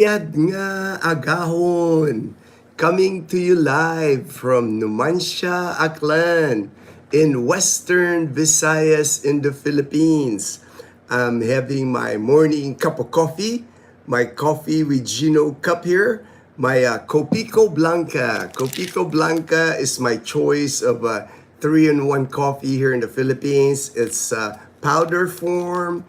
Yad nga agahon, coming to you live from Numancia, Aklan, in Western Visayas in the Philippines. I'm having my morning cup of coffee, my coffee with Gino cup here, my Copico Blanca. Copico Blanca is my choice of 3-in-1 coffee here in the Philippines. It's powder form,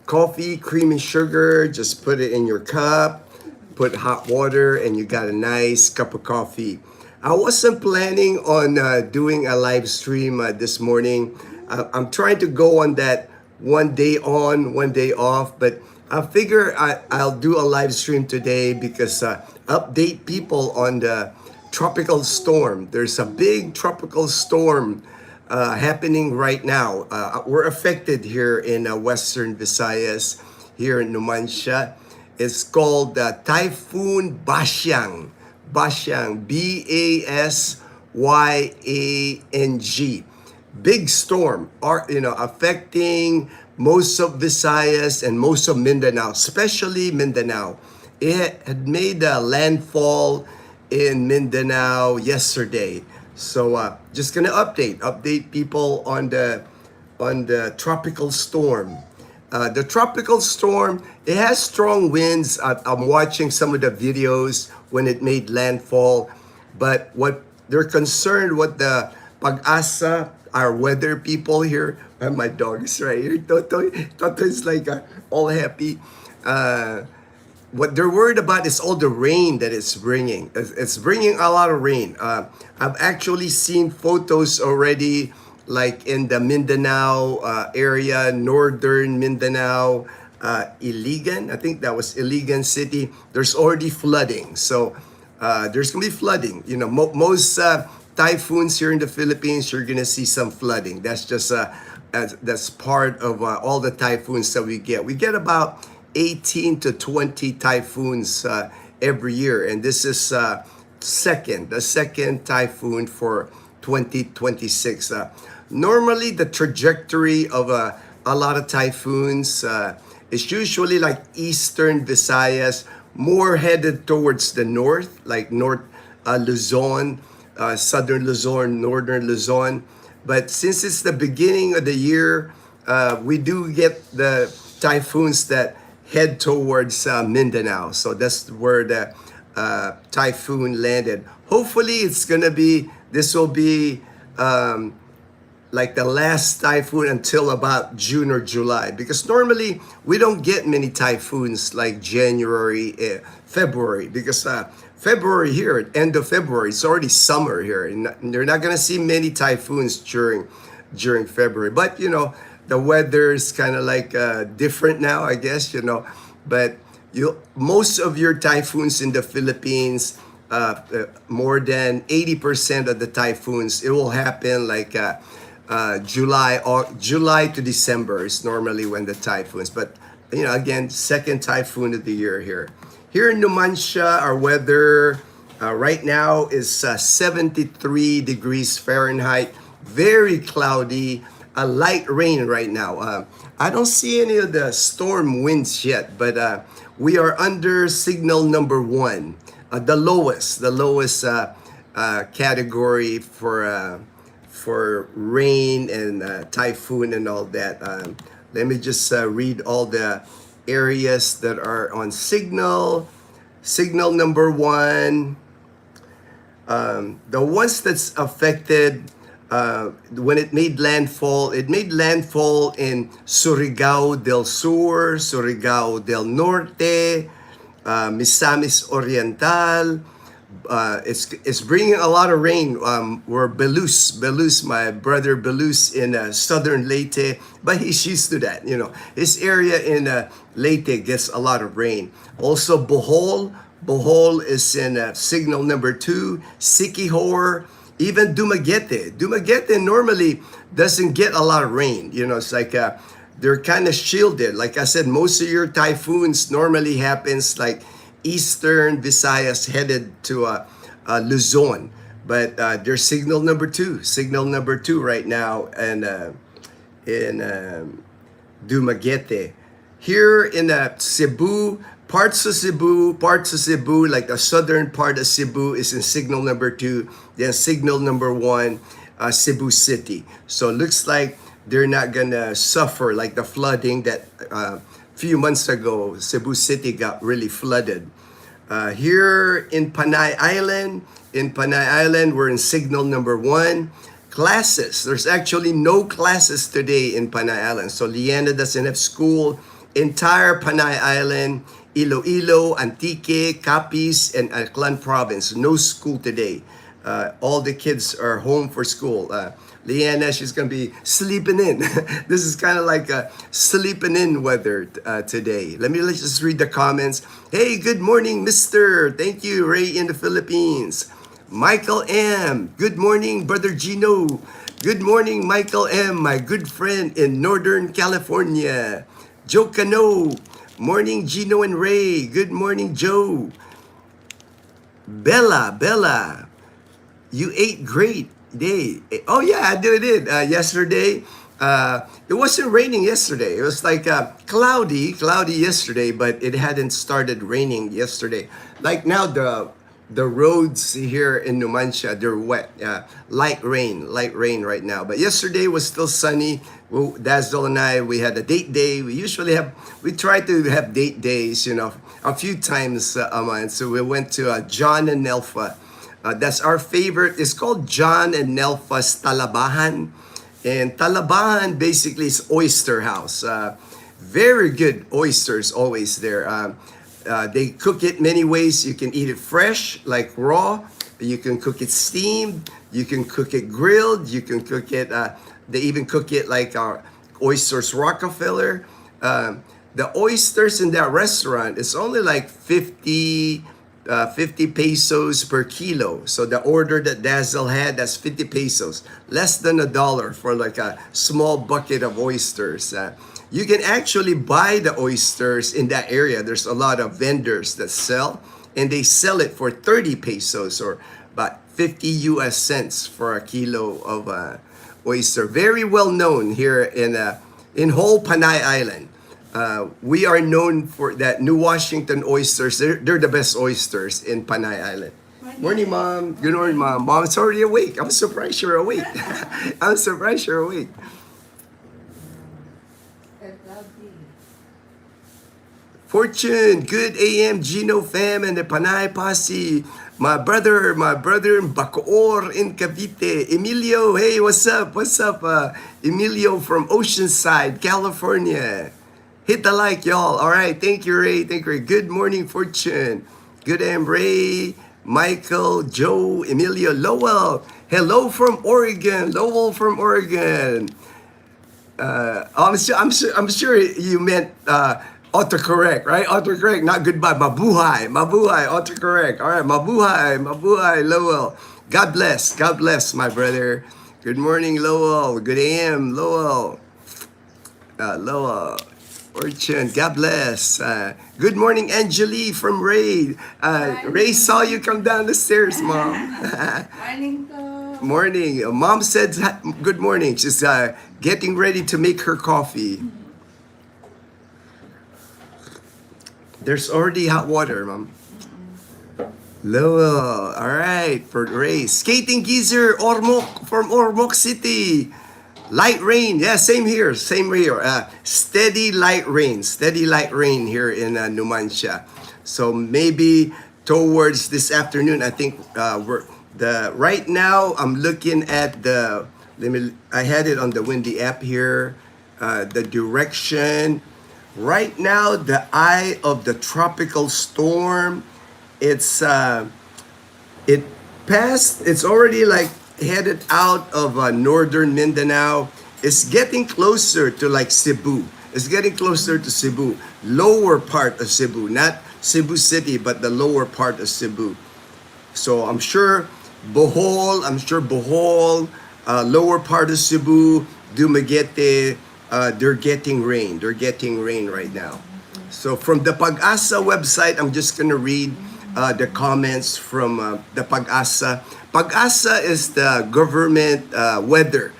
coffee, cream and sugar, just put it in your cup, put hot water, and you got a nice cup of coffee. I wasn't planning on doing a live stream this morning. I'm trying to go on that one day on, one day off, but I figure I'll do a live stream today because update people on the tropical storm. There's a big tropical storm happening right now. We're affected here in Western Visayas, here in Numancia. It's called Typhoon Basyang. Basyang, Basyang. Big storm, affecting most of Visayas and most of Mindanao, especially Mindanao. It had made a landfall in Mindanao yesterday. So just gonna update people on the tropical storm. The tropical storm, it has strong winds. I'm watching some of the videos when it made landfall, but what they're concerned, what the Pag-asa, our weather people here, and my dog is right here. Toto is like all happy. What they're worried about is all the rain that it's bringing. It's bringing a lot of rain. I've actually seen photos already, like in the Mindanao area, northern Mindanao, Iligan. I think that was Iligan City. There's already flooding. So there's gonna be flooding. Most typhoons here in the Philippines, you're gonna see some flooding. That's just that's part of all the typhoons that we get. We get about 18 to 20 typhoons every year, and this is the second typhoon for 2026. Normally, the trajectory of a lot of typhoons is usually like Eastern Visayas, more headed towards the north, like North Luzon, Southern Luzon, Northern Luzon. But since it's the beginning of the year, we do get the typhoons that head towards Mindanao. So that's where the typhoon landed. Hopefully this will be like the last typhoon until about June or July, because normally we don't get many typhoons like January, February, because February here, at end of February, it's already summer here, and you're not gonna see many typhoons during February. But the weather is kind of like different now, I guess, but most of your typhoons in the Philippines, more than 80% of the typhoons, it will happen like July to December is normally when the typhoons. But again, second typhoon of the year here. Here in Numancia, our weather right now is 73 degrees Fahrenheit, very cloudy, a light rain right now. I don't see any of the storm winds yet, but we are under signal number 1, the lowest category for rain and typhoon and all that. Let me just read all the areas that are on signal number 1. The ones that's affected when it made landfall in Surigao del Sur, Surigao del Norte, Misamis Oriental. It's bringing a lot of rain. We're Belus, my brother Belus in southern Leyte, but he's used to that. His area in Leyte gets a lot of rain. Also Bohol is in signal number 2. Siquijor, even Dumaguete. Dumaguete normally doesn't get a lot of rain. It's like they're kind of shielded. Like I said, most of your typhoons normally happens like Eastern Visayas headed to Luzon. But there's signal number 2 right now, and in Dumaguete. Here in Cebu, Parts of Cebu, like the southern part of Cebu, is in signal number 2. Then signal number 1, Cebu City. So it looks like they're not gonna suffer like the flooding that few months ago Cebu City got really flooded. Here in Panay Island, we're in signal number 1. Classes. There's actually no classes today in Panay Island. So Liana doesn't have school. Entire Panay Island, Iloilo, Antique, Capiz, and Aklan province. No school today. All the kids are home for school. Leanna, she's gonna be sleeping in. This is kind of like a sleeping in weather today. Let's just read the comments. Hey, good morning, Mister. Thank you, Ray in the Philippines. Michael M. Good morning, Brother Gino. Good morning, Michael M., my good friend in Northern California. Joe Cano. Morning, Gino and Ray. Good morning, Joe. Bella. You ate great day. Oh yeah, I did. Yesterday, it wasn't raining yesterday. It was like cloudy yesterday, but it hadn't started raining yesterday. Like now, the roads here in Numancia, they're wet. Light rain right now. But yesterday was still sunny. Well, Dazzle and I, we had a date day. We try to have date days, a few times a month. So we went to John and Nelfa. That's our favorite. It's called John and Nelfa's Talabahan. And Talabahan basically is oyster house. Very good oysters always there. They cook it many ways. You can eat it fresh, like raw. You can cook it steamed. You can cook it grilled. You can cook it, they even cook it like our oysters Rockefeller. The oysters in that restaurant, it's only like 50 pesos per kilo. So the order that Dazzle had, that's 50 pesos. Less than $1 for like a small bucket of oysters. You can actually buy the oysters in that area. There's a lot of vendors that sell, and they sell it for 30 pesos or about 50 US cents for a kilo of oyster. Very well known here in whole Panay Island. We are known for that New Washington oysters. They're the best oysters in Panay Island. Morning, Mom. Good morning, Mom. Mom's already awake. I'm surprised you're awake. I'm surprised you're awake. Fortune, good AM, Gino fam and the Panay Posse. My brother in Bacoor in Cavite. Emilio, hey, what's up? Emilio from Oceanside, California. Hit the like, y'all. All right, thank you, Ray. Good morning, Fortune. Good AM, Ray, Michael, Joe, Emilio, Lowell. Hello from Oregon. Lowell from Oregon. I'm sure you meant autocorrect, right? Autocorrect, not goodbye. Mabuhay, autocorrect. All right, mabuhay, Lowell. God bless, my brother. Good morning, Lowell. Good AM, Lowell. Fortune, God bless. Good morning, Angeli from Ray. Ray saw you come down the stairs, Mom. Morning. Mom said good morning. She's getting ready to make her coffee. There's already hot water, Mom. Lowell. All right, for Ray. Skating Geezer, from Ormoc City. Light rain. Yeah, same here. Steady light rain here in Numancia. So maybe towards this afternoon, I think right now I'm looking at I had it on the Windy app here. The direction. Right now, the eye of the tropical storm, it's already like headed out of northern Mindanao. It's getting closer to like Cebu. Lower part of Cebu, not Cebu City, but the lower part of Cebu. So I'm sure Bohol, lower part of Cebu, Dumaguete, they're getting rain right now. So from the Pag-asa website, I'm just gonna read the comments from the Pag-asa. Pag-asa is the government weather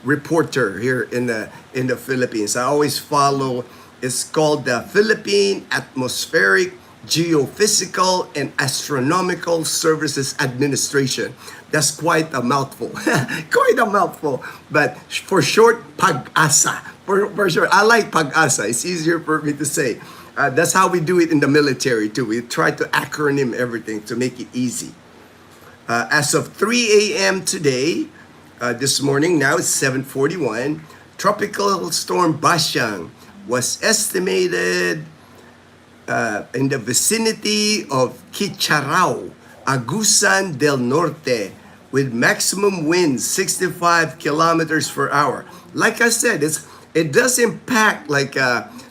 reporter here in the Philippines. I always follow It's called the Philippine Atmospheric, Geophysical, and Astronomical Services Administration. That's quite a mouthful. Quite a mouthful. But for short, PAG-ASA. For sure. I like PAG-ASA. It's easier for me to say. That's how we do it in the military too. We try to acronym everything to make it easy. As of 3 a.m. today, this morning, now it's 7:41, Tropical Storm Basyang was estimated in the vicinity of Quicharao, Agusan del Norte, with maximum winds 65 kilometers per hour. Like I said, it does impact like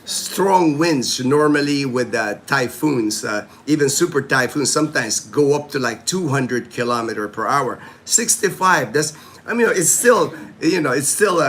strong winds normally with typhoons, even super typhoons sometimes go up to like 200 kilometer per hour. 65, that's, I mean, it's still, it's still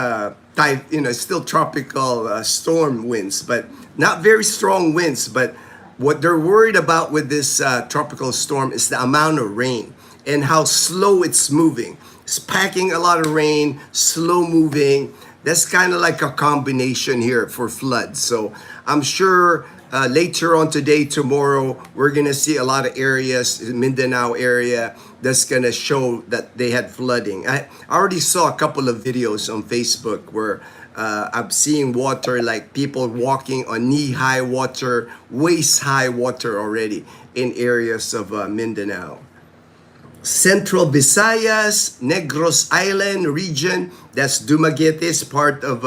it's still tropical storm winds, but not very strong winds. But what they're worried about with this tropical storm is the amount of rain and how slow it's moving. It's packing a lot of rain, slow moving. That's kind of like a combination here for floods. So I'm sure later on today, tomorrow, we're going to see a lot of areas, Mindanao area, that's going to show that they had flooding. I already saw a couple of videos on Facebook where I'm seeing water, like people walking on knee-high water, waist-high water already in areas of Mindanao. Central Visayas, Negros Island region, that's Dumaguete, part of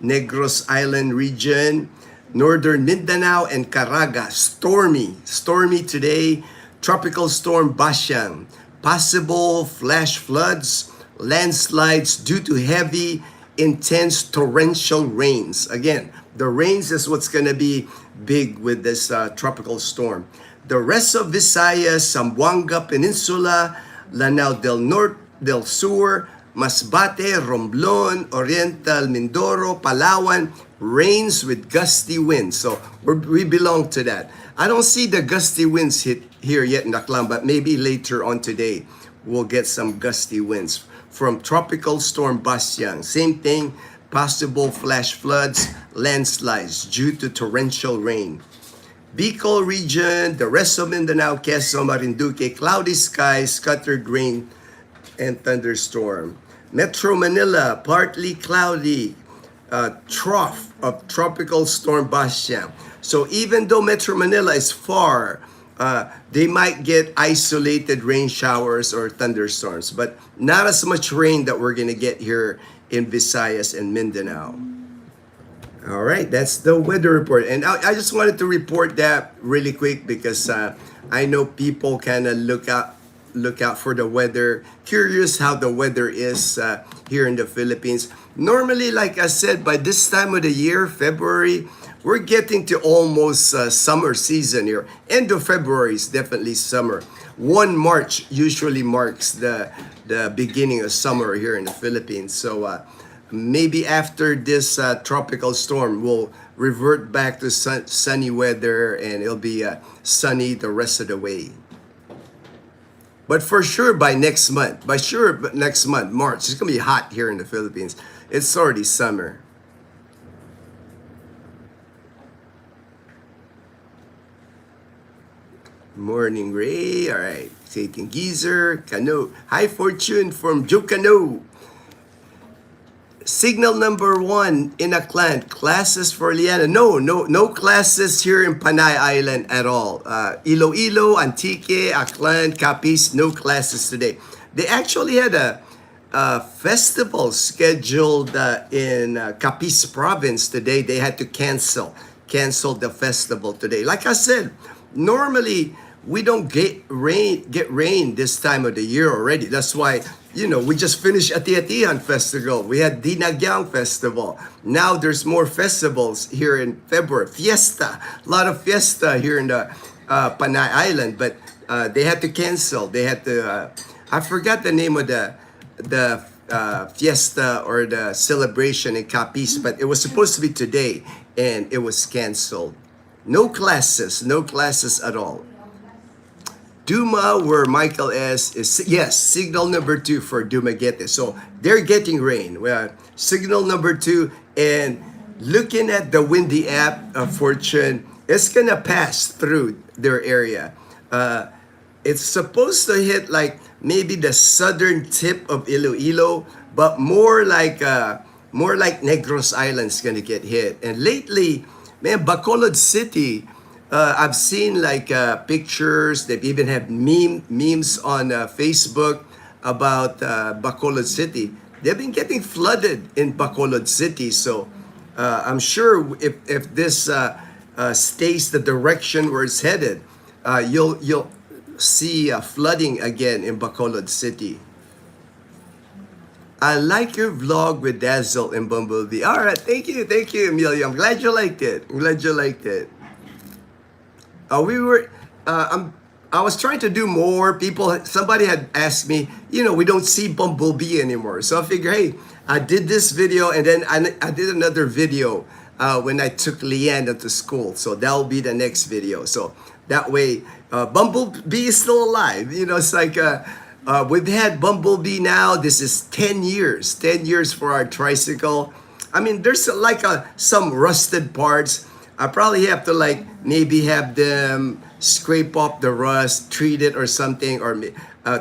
Negros Island region. Northern Mindanao and Caraga, stormy today. Tropical storm Basyang, possible flash floods, landslides due to heavy, intense torrential rains. Again, the rains is what's going to be big with this tropical storm. The rest of Visayas, Zamboanga Peninsula, Lanao del Norte, del Sur, Masbate, Romblon, Oriental Mindoro, Palawan, rains with gusty winds. So we belong to that. I don't see the gusty winds hit here yet in Aklan, but maybe later on today we'll get some gusty winds from Tropical Storm Basyang. Same thing, possible flash floods, landslides due to torrential rain. Bicol region, the rest of Mindanao, Quezon, Marinduque, cloudy skies, scattered rain, and thunderstorm. Metro Manila, partly cloudy, trough of Tropical Storm Basyang. So even though Metro Manila is far, they might get isolated rain showers or thunderstorms, but not as much rain that we're gonna get here in Visayas and Mindanao. All right, that's the weather report. And I just wanted to report that really quick because I know people kind of look out for the weather, curious how the weather is here in the Philippines. Normally, like I said, by this time of the year, February, we're getting to almost summer season here. End of February is definitely summer. 1 March usually marks the beginning of summer here in the Philippines. So maybe after this tropical storm, we'll revert back to sunny weather and it'll be sunny the rest of the way. But for sure by next month, March, it's gonna be hot here in the Philippines. It's already summer. Morning, Ray. All right. Satan Geezer, Cano. Hi, Fortune from Jocano. Signal number 1 in Aklan, classes for Liana. No classes here in Panay Island at all. Iloilo, Antique, Aklan, Capiz, no classes today. They actually had a festival scheduled in Capiz province today. They had to cancel the festival today. Like I said, normally we don't get rain this time of the year already. That's why, we just finished Ati-Atihan Festival. We had Dinagyang Festival. Now there's more festivals here in February. Fiesta, a lot of fiesta here in the Panay Island, but they had to cancel. They had to, I forgot the name of the fiesta or the celebration in Capiz, but it was supposed to be today and it was canceled. No classes at all. Duma, where Michael S. is, yes, signal number 2 for Dumaguete. So they're getting rain. Signal number 2, and looking at the windy app of Fortune, it's gonna pass through their area. It's supposed to hit like maybe the southern tip of Iloilo, but more like Negros Island's gonna get hit. And lately, man, Bacolod City, I've seen like pictures. They've even had memes on Facebook about Bacolod City. They've been getting flooded in Bacolod City, so I'm sure if this stays the direction where it's headed, you'll see flooding again in Bacolod City. I like your vlog with Dazzle and Bumblebee. All right, thank you, Amelia. I'm glad you liked it. I'm glad you liked it. We were, I was trying to do more. Somebody had asked me, we don't see Bumblebee anymore. So I figured, hey, I did this video and then I did another video when I took Leanne to school. So that'll be the next video. So that way, Bumblebee is still alive. It's like we've had Bumblebee now. This is 10 years. 10 years for our tricycle. I mean, there's like some rusted parts. I probably have to maybe have them scrape off the rust, treat it or something, or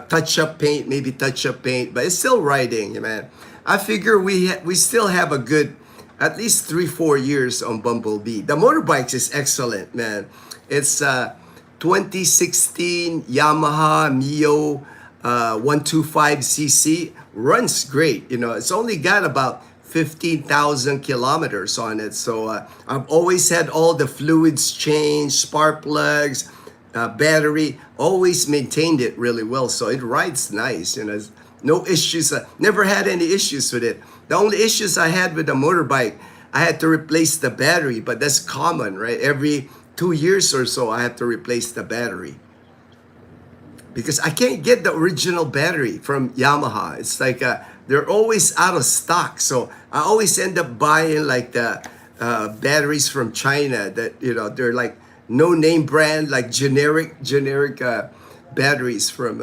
touch up paint, but it's still riding, man. I figure we still have a good at least 3-4 years on Bumblebee. The motorbikes is excellent, man. It's 2016 Yamaha Mio 125cc, runs great. It's only got about 15,000 kilometers on it. So I've always had all the fluids changed, spark plugs, battery, always maintained it really well. So it rides nice, no issues. Never had any issues with it. The only issues I had with the motorbike, I had to replace the battery, but that's common, right? Every 2 years or so, I have to replace the battery. Because I can't get the original battery from Yamaha. It's like they're always out of stock. So I always end up buying like the batteries from China that, they're like no name brand, like generic batteries from,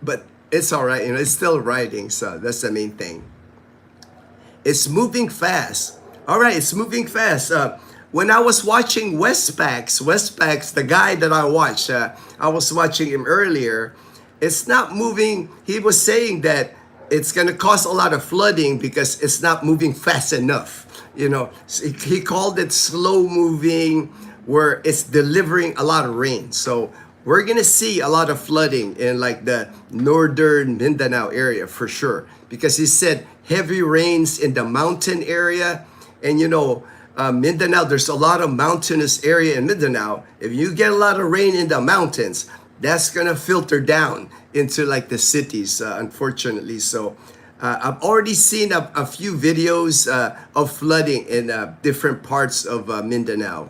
but it's all right. It's still riding. So that's the main thing. It's moving fast. All right, it's moving fast. When I was watching Westpac's, the guy that I watched, I was watching him earlier. It's not moving. He was saying that it's going to cause a lot of flooding because it's not moving fast enough. He called it slow moving, where it's delivering a lot of rain. So we're going to see a lot of flooding in like the northern Mindanao area for sure. Because he said heavy rains in the mountain area. And Mindanao, there's a lot of mountainous area in Mindanao. If you get a lot of rain in the mountains, that's gonna filter down into like the cities, unfortunately. So I've already seen a few videos of flooding in different parts of Mindanao.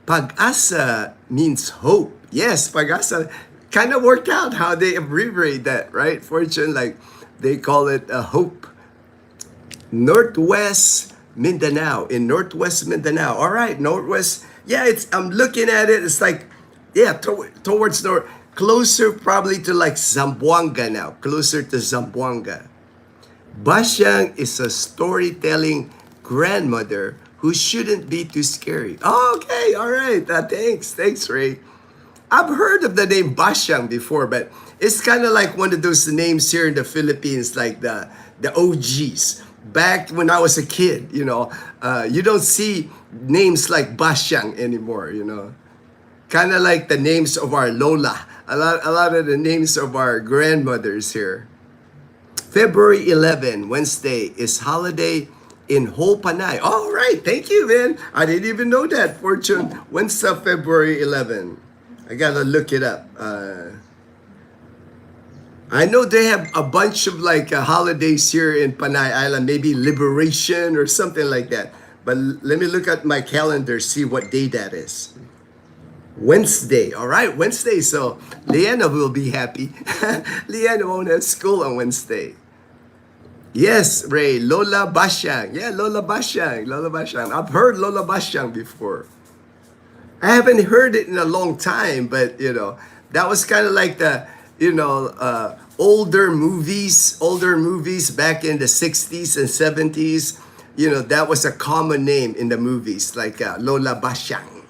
Pag-asa means hope. Yes, pag-asa kind of worked out how they abbreviate that, right? Fortune, like they call it hope. Northwest Mindanao, in Northwest Mindanao. All right, Northwest. Yeah, I'm looking at it. It's like, towards north, closer probably to like Zamboanga now, closer to Zamboanga. Basyang is a storytelling grandmother who shouldn't be too scary. Oh, okay, all right. Thanks, Ray. I've heard of the name Basyang before, but it's kind of like one of those names here in the Philippines, like the OGs. Back when I was a kid, you don't see names like Basyang anymore, Kind of like the names of our Lola. A lot of the names of our grandmothers here. February 11, Wednesday, is holiday in whole Panay. All right, thank you, man. I didn't even know that. Fortune, when's February 11? I gotta look it up. I know they have a bunch of like holidays here in Panay Island, maybe Liberation or something like that. But let me look at my calendar, see what day that is. Wednesday. All right, Wednesday. So Leanna will be happy. Leanna won't have school on Wednesday. Yes, Ray, Lola Basyang. Yeah, Lola Basyang. I've heard Lola Basyang before. I haven't heard it in a long time, but that was kind of like the older movies back in the 60s and 70s. you know, that was a common name in the movies, like Lola Basyang.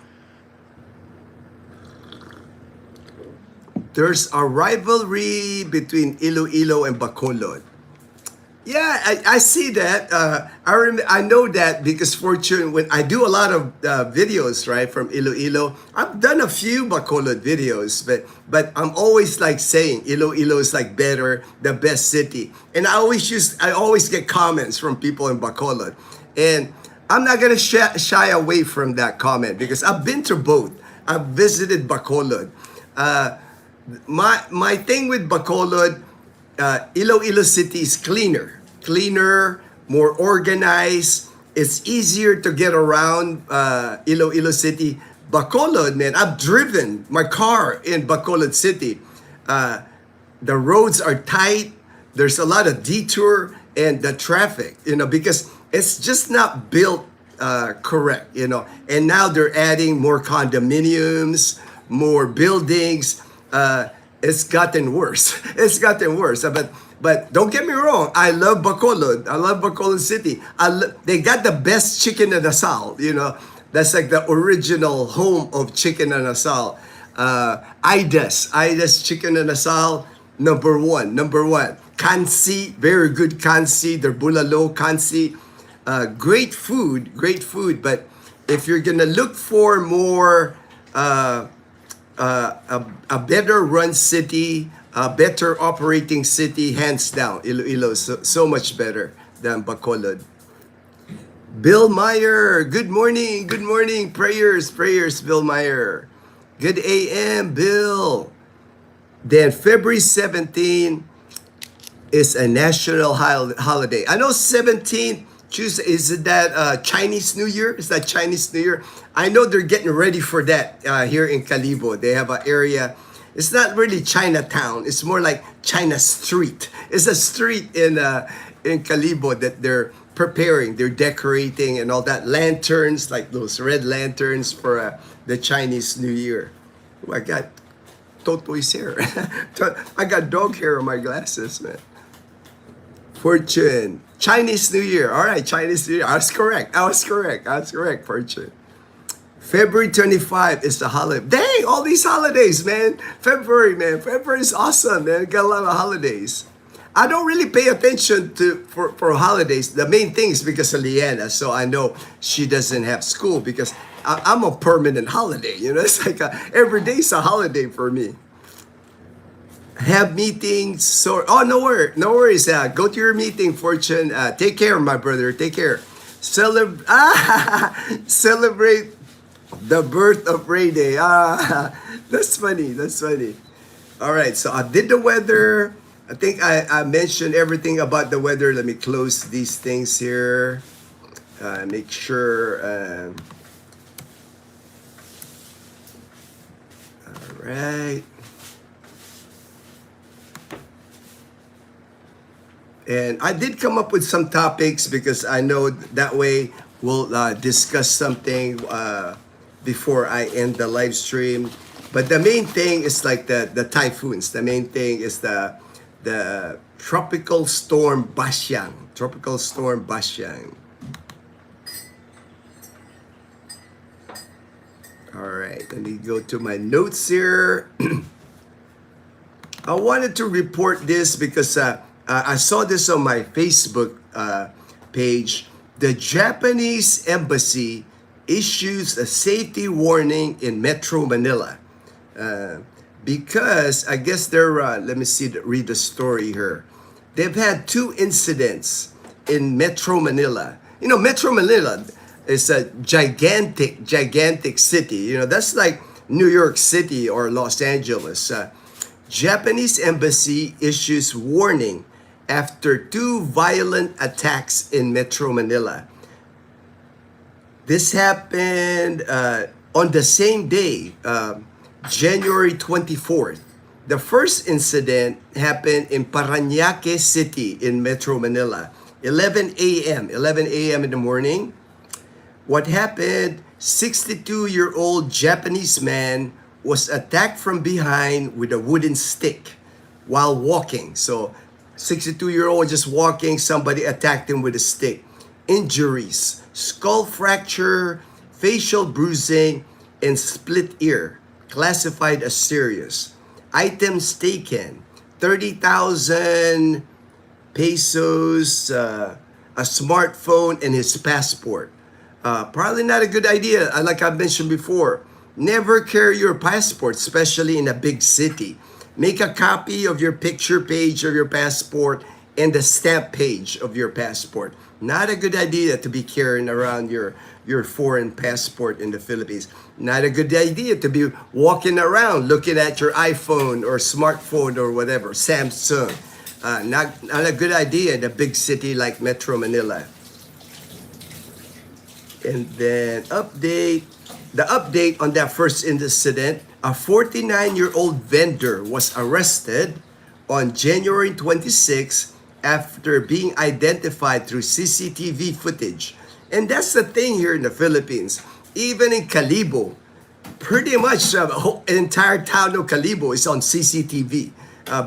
There's a rivalry between Iloilo and Bacolod. Yeah, I see that. I know that because Fortune, when I do a lot of videos, right, from Iloilo, I've done a few Bacolod videos, but I'm always like saying Iloilo is like better, the best city, and I always get comments from people in Bacolod, and I'm not gonna shy away from that comment because I've been to both. I've visited Bacolod. My thing with Bacolod, Iloilo City is cleaner, more organized. It's easier to get around Iloilo City. Bacolod, man, I've driven my car in Bacolod City. The roads are tight. There's a lot of detour and the traffic, you know, because it's just not built correct, you know. And now they're adding more condominiums, more buildings. It's gotten worse. It's gotten worse. But don't get me wrong. I love Bacolod. I love Bacolod City. They got the best chicken and asal. You know, that's like the original home of chicken and asal. Ida's chicken and asal, number one. Kansi, very good kansi. Their bulalo kansi. Great food. But if you're gonna look for more a better run city, a better operating city, hands down, Iloilo, so much better than Bacolod. Bill Meyer, good morning, prayers, Bill Meyer. Good AM, Bill. Then February 17 is a national holiday. I know 17th, Tuesday, is that Chinese New Year? Is that Chinese New Year? I know they're getting ready for that here in Calibo. They have an area. It's not really Chinatown. It's more like China Street. It's a street in Calibo that they're preparing. They're decorating and all that. Lanterns, like those red lanterns for the Chinese New Year. Oh, I got Totoy's hair. I got dog hair on my glasses, man. Fortune. Chinese New Year. All right, Chinese New Year. I was correct, Fortune. February 25 is the holiday. Dang, all these holidays, man. February is awesome, man. Got a lot of holidays. I don't really pay attention for holidays. The main thing is because of Leanna, so I know she doesn't have school because I'm a permanent holiday. You know, it's like every day is a holiday for me. Have meetings. So, no worries. Go to your meeting, Fortune. Take care, my brother. Take care. Celebrate the birth of Ray Day. That's funny. All right, so I did the weather. I think I mentioned everything about the weather. Let me close these things here. Make sure. All right. And I did come up with some topics because I know that way we'll discuss something before I end the live stream. But the main thing is like the typhoons. The main thing is the tropical storm Basyang. All right, let me go to my notes here. I wanted to report this because I saw this on my Facebook page. The Japanese embassy issues a safety warning in Metro Manila because I guess they're, let me read the story here. They've had 2 incidents in Metro Manila. You know, Metro Manila is a gigantic city. You know, that's like New York City or Los Angeles. Japanese embassy issues warning after 2 violent attacks in Metro Manila. This happened on the same day, January 24th. The first incident happened in Parañaque City in Metro Manila, 11 a.m. in the morning. What happened, 62-year-old Japanese man was attacked from behind with a wooden stick while walking. So 62-year-old just walking, somebody attacked him with a stick. injuries, skull fracture, facial bruising, and split ear, classified as serious. Items taken, 30,000 pesos, a smartphone, and his passport. Probably not a good idea. Like I mentioned before, never carry your passport, especially in a big city. Make a copy of your picture page of your passport and the stamp page of your passport. Not a good idea to be carrying around your foreign passport in the Philippines. Not a good idea to be walking around looking at your iPhone or smartphone or whatever, Samsung. Not a good idea in a big city like Metro Manila. And then the update on that first incident, a 49-year-old vendor was arrested on January 26 after being identified through CCTV footage. And that's the thing here in the Philippines. Even in Calibo, pretty much the entire town of Calibo is on CCTV.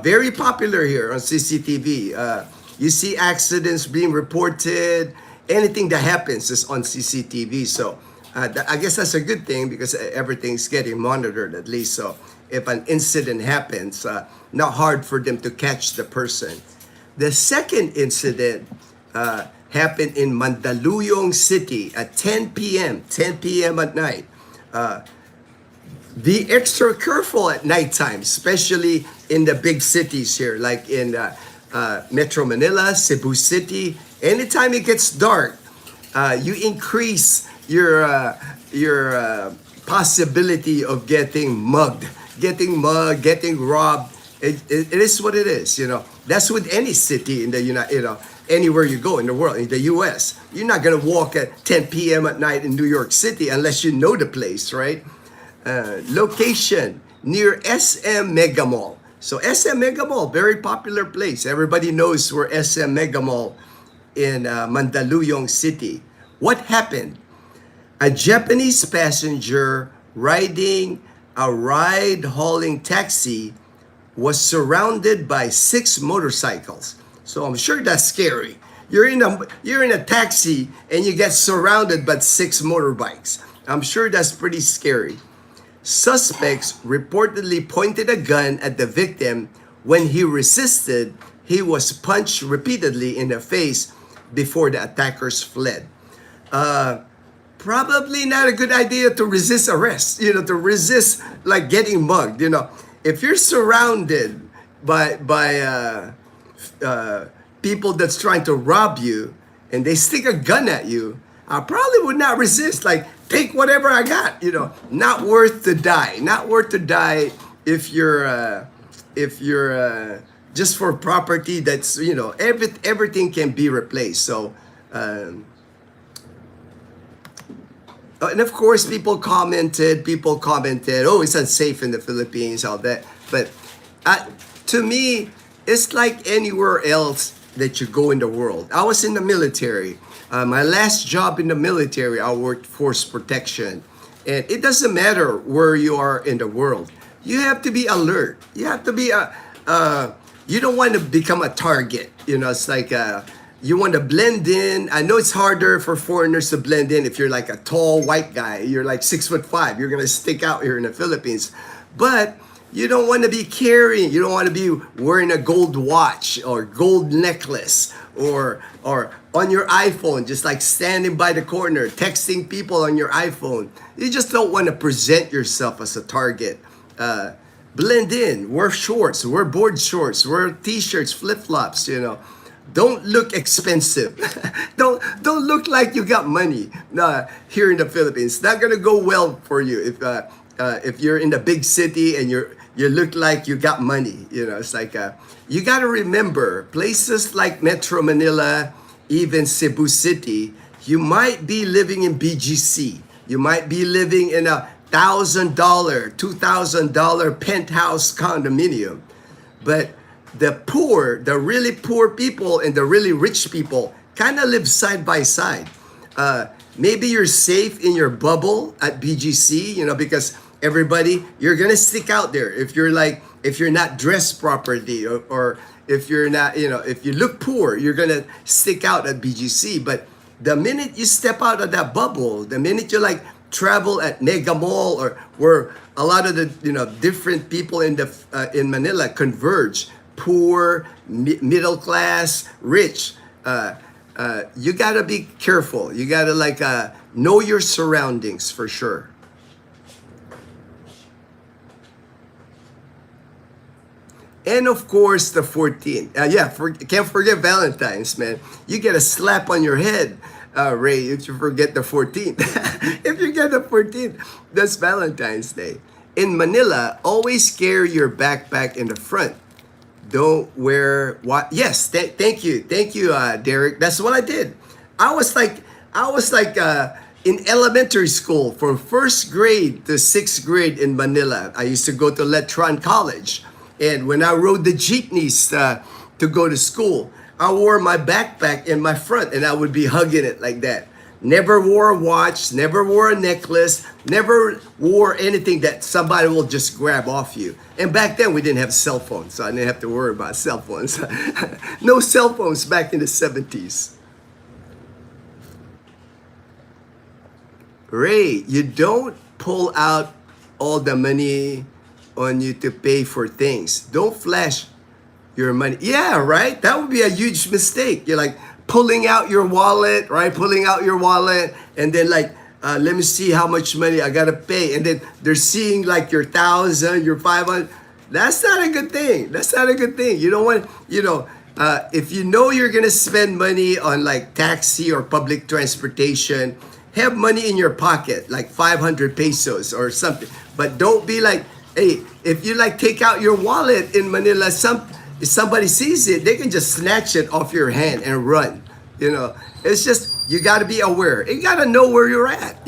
Very popular here on CCTV. You see accidents being reported. Anything that happens is on CCTV. So I guess that's a good thing because everything's getting monitored at least. So if an incident happens, not hard for them to catch the person. The second incident happened in Mandaluyong City at 10 p.m. At night. Be extra careful at nighttime, especially in the big cities here, like in Metro Manila, Cebu City. Anytime it gets dark, you increase your possibility of getting mugged, getting robbed. It is what it is, you know. That's with any city in the anywhere you go in the world, in the U.S. You're not gonna walk at 10 p.m. at night in New York City unless you know the place, right? Location near SM Mega Mall. So SM Mega Mall, very popular place. Everybody knows where SM Mega Mall in Mandaluyong City. What happened? A Japanese passenger riding a ride-hauling taxi was surrounded by 6 motorcycles. So I'm sure that's scary. You're in a taxi and you get surrounded by 6 motorbikes. I'm sure that's pretty scary. Suspects reportedly pointed a gun at the victim. When he resisted, he was punched repeatedly in the face before the attackers fled. Probably not a good idea to resist arrest, to resist like getting mugged. If you're surrounded by people that's trying to rob you and they stick a gun at you, I probably would not resist. Like, take whatever I got. Not worth to die. Not worth to die if you're just for property that's everything can be replaced. So. And of course, people commented, oh, it's unsafe in the Philippines, all that. But to me, it's like anywhere else that you go in the world. I was in the military. My last job in the military, I worked force protection. And it doesn't matter where you are in the world. You have to be alert. You have to be, you don't want to become a target. It's like, you want to blend in. I know it's harder for foreigners to blend in if you're like a tall white guy. You're like 6'5". You're going to stick out here in the Philippines. But you don't want to be carrying, you don't want to be wearing a gold watch or gold necklace or on your iPhone, just like standing by the corner, texting people on your iPhone. You just don't want to present yourself as a target. Blend in, wear shorts, wear board shorts, wear t-shirts, flip-flops, Don't look expensive. don't look like you got money here in the Philippines. It's not gonna go well for you if you're in the big city and you look like you got money. It's like you gotta remember places like Metro Manila, even Cebu City. You might be living in BGC. You might be living in a $1,000, $2,000 penthouse condominium, but the poor, the really poor people and the really rich people kind of live side by side. Maybe you're safe in your bubble at BGC, because everybody, you're going to stick out there. If you're not dressed properly or if you're not, if you look poor, you're going to stick out at BGC. But the minute you step out of that bubble, the minute you like travel at Mega Mall or where a lot of the different people in Manila converge, poor, middle class, rich. You gotta be careful. You gotta like know your surroundings for sure. And of course, the 14th. Can't forget Valentine's, man. You get a slap on your head, Ray, if you forget the 14th. If you get the 14th, that's Valentine's Day. In Manila, always carry your backpack in the front. Don't wear what? Yes, thank you, Derek. That's what I did. I was like, in elementary school from first grade to sixth grade in Manila. I used to go to Letron College. And when I rode the jeepneys to go to school, I wore my backpack in my front and I would be hugging it like that. Never wore a watch, never wore a necklace, never wore anything that somebody will just grab off you. And back then we didn't have cell phones, so I didn't have to worry about cell phones. No cell phones back in the 70s. Ray, you don't pull out all the money on you to pay for things. Don't flash your money. Yeah, right? That would be a huge mistake. You're like pulling out your wallet, right? Pulling out your wallet and then like, let me see how much money I gotta pay. And then they're seeing like your 1,000, your 500. That's not a good thing. That's not a good thing. You don't want, if you know you're gonna spend money on like taxi or public transportation, have money in your pocket, like 500 pesos or something. But don't be like, hey, if you like take out your wallet in Manila, if somebody sees it, they can just snatch it off your hand and run. It's just, you got to be aware. You got to know where you're at.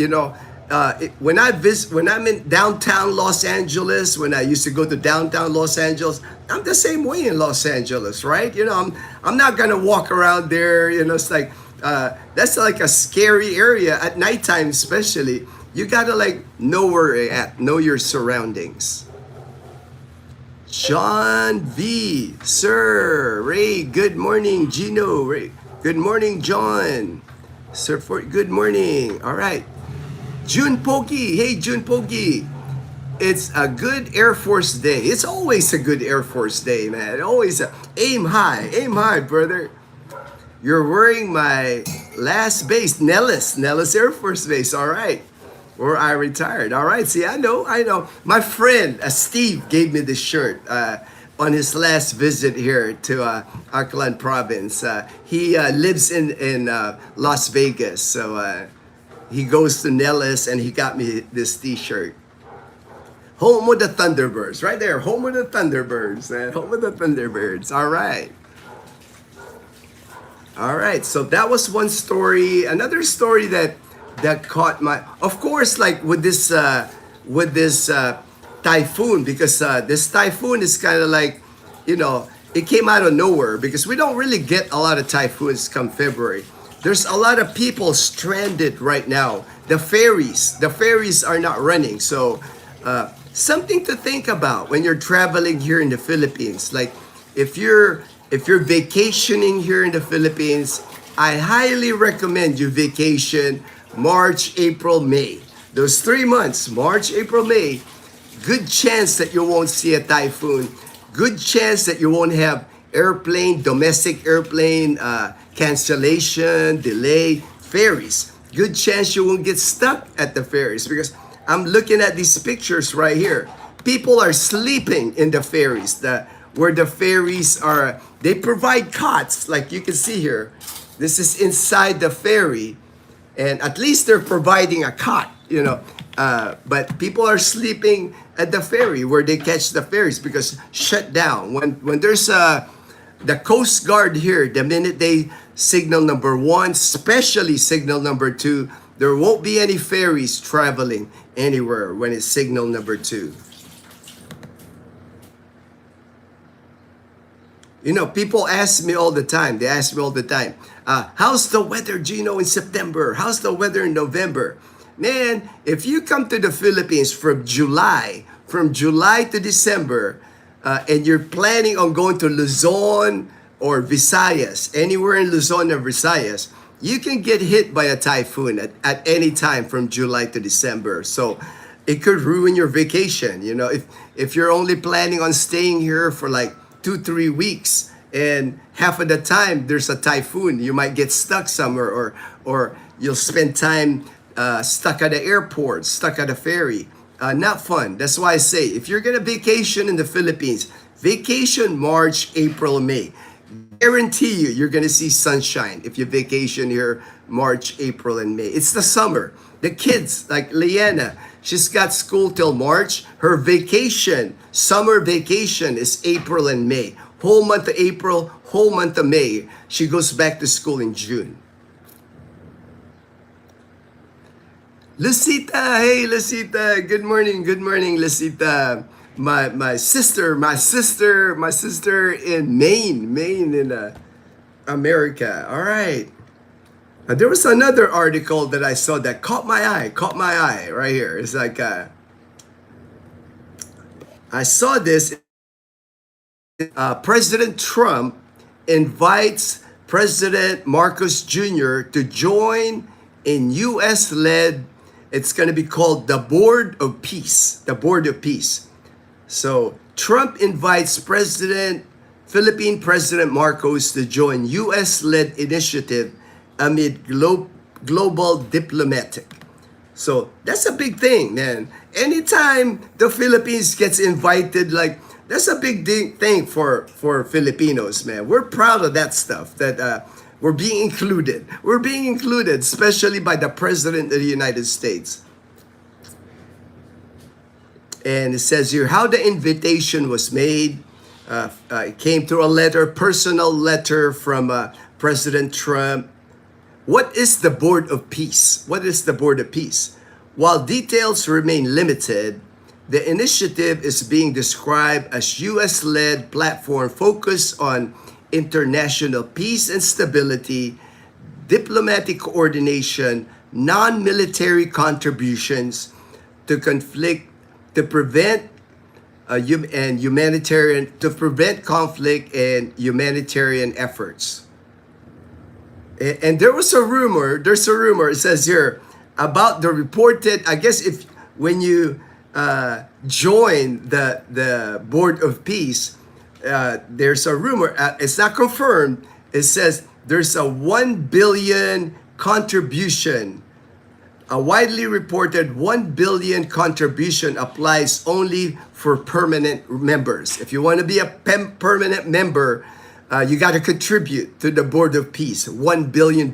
When I'm in downtown Los Angeles, when I used to go to downtown Los Angeles, I'm the same way in Los Angeles, right? I'm not gonna walk around there. It's like that's like a scary area at nighttime, especially. You gotta like know where you're at, know your surroundings. John V, Sir Ray, good morning. Gino, Ray, good morning. John, Sir, good morning. All right, June Pogi, hey June Pogi, it's a good Air Force Day. It's always a good Air Force Day, man. Always aim high, brother. You're wearing my last base, Nellis Air Force Base. All right. Or I retired. All right. See, I know. My friend Steve gave me this shirt on his last visit here to Aklan Province. He lives in Las Vegas, so he goes to Nellis, and he got me this T-shirt. Home with the Thunderbirds, right there. Home with the Thunderbirds. Home with the Thunderbirds. All right. All right. So that was one story. Another story that caught my, of course, like with this typhoon, because this typhoon is kind of like, it came out of nowhere, because we don't really get a lot of typhoons come February. There's a lot of people stranded right now. The ferries are not running. So something to think about when you're traveling here in the Philippines. Like if you're vacationing here in the Philippines, I highly recommend you vacation March, April, May. Those 3 months, March, April, May, good chance that you won't see a typhoon. Good chance that you won't have domestic airplane cancellation, delay, ferries. Good chance you won't get stuck at the ferries, because I'm looking at these pictures right here. People are sleeping in the ferries. Where the ferries are, they provide cots, like you can see here. This is inside the ferry. And at least they're providing a cot, but people are sleeping at the ferry where they catch the ferries, because shut down. When there's the Coast Guard here, the minute they signal number 1, especially signal number 2, there won't be any ferries traveling anywhere when it's signal number 2. People ask me all the time. They ask me all the time, how's the weather, Gino, in September? How's the weather in November? Man, if you come to the Philippines from July to December, and you're planning on going to Luzon or Visayas, anywhere in Luzon or Visayas, you can get hit by a typhoon at any time from July to December. So it could ruin your vacation. You know, if you're only planning on staying here for like 2-3 weeks, and half of the time there's a typhoon, you might get stuck somewhere, or you'll spend time stuck at the airport, stuck at a ferry. Not fun. That's why I say, if you're gonna vacation in the Philippines, vacation March, April, May. Guarantee you, you're gonna see sunshine if you vacation here March, April, and May. It's the summer. The kids, like Leanna, she's got school till March. Her vacation, summer vacation, is April and May. Whole month of April, whole month of May. She goes back to school in June. Lucita, hey Lucita, good morning, Lucita. My sister in Maine in America. All right. There was another article that I saw that caught my eye right here. It's like I saw this. President Trump invites President Marcos Jr. to join in U.S.-led. It's going to be called the Board of Peace. The Board of Peace. So Trump invites Philippine President Marcos to join U.S.-led initiative amid global diplomatic. So that's a big thing, man. Anytime the Philippines gets invited, like, that's a big thing for Filipinos, man. We're proud of that stuff, that we're being included. We're being included, especially by the President of the United States. And it says here how the invitation was made. It came through a personal letter from President Trump. What is the Board of Peace? What is the Board of Peace? While details remain limited, the initiative is being described as U.S.-led platform focused on international peace and stability, diplomatic coordination, non-military contributions to conflict, to prevent conflict and humanitarian efforts. And there's a rumor, it says here, about the reported, I guess if when you join the Board of Peace, there's a rumor, it's not confirmed, it says there's a 1 billion contribution. A widely reported 1 billion contribution applies only for permanent members. If you want to be a permanent member, you got to contribute to the Board of Peace, $1 billion.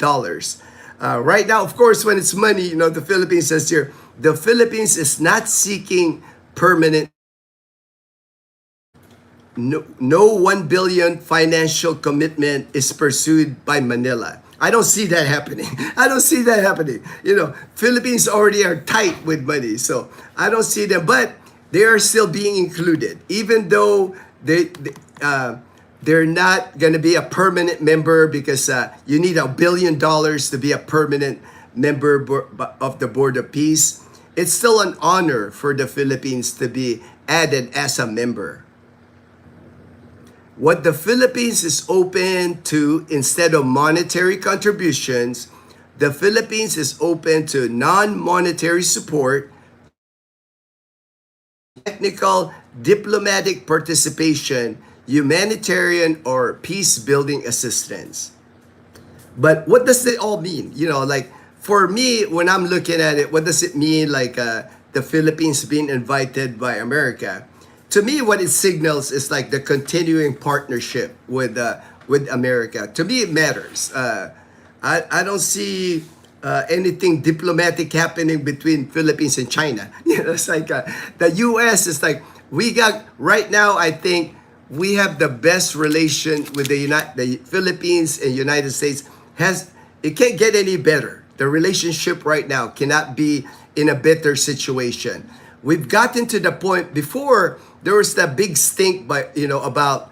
Right now, of course, when it's money, the Philippines says here, the Philippines is not seeking permanent. No 1 billion financial commitment is pursued by Manila. I don't see that happening. Philippines already are tight with money, so I don't see them. But they are still being included, even though they're not going to be a permanent member, because you need $1 billion to be a permanent member of the Board of Peace. It's still an honor for the Philippines to be added as a member. What the Philippines is open to, instead of monetary contributions, the Philippines is open to non-monetary support, technical, diplomatic participation, humanitarian or peace-building assistance. But what does it all mean? For me, when I'm looking at it, what does it mean, the Philippines being invited by America? To me, what it signals is like the continuing partnership with America. To me, it matters. I don't see anything diplomatic happening between Philippines and China. It's like the U.S. is like, we got right now. I think we have the best relation with the Philippines and United States. It can't get any better. The relationship right now cannot be in a better situation. We've gotten to the point. Before, there was that big stink about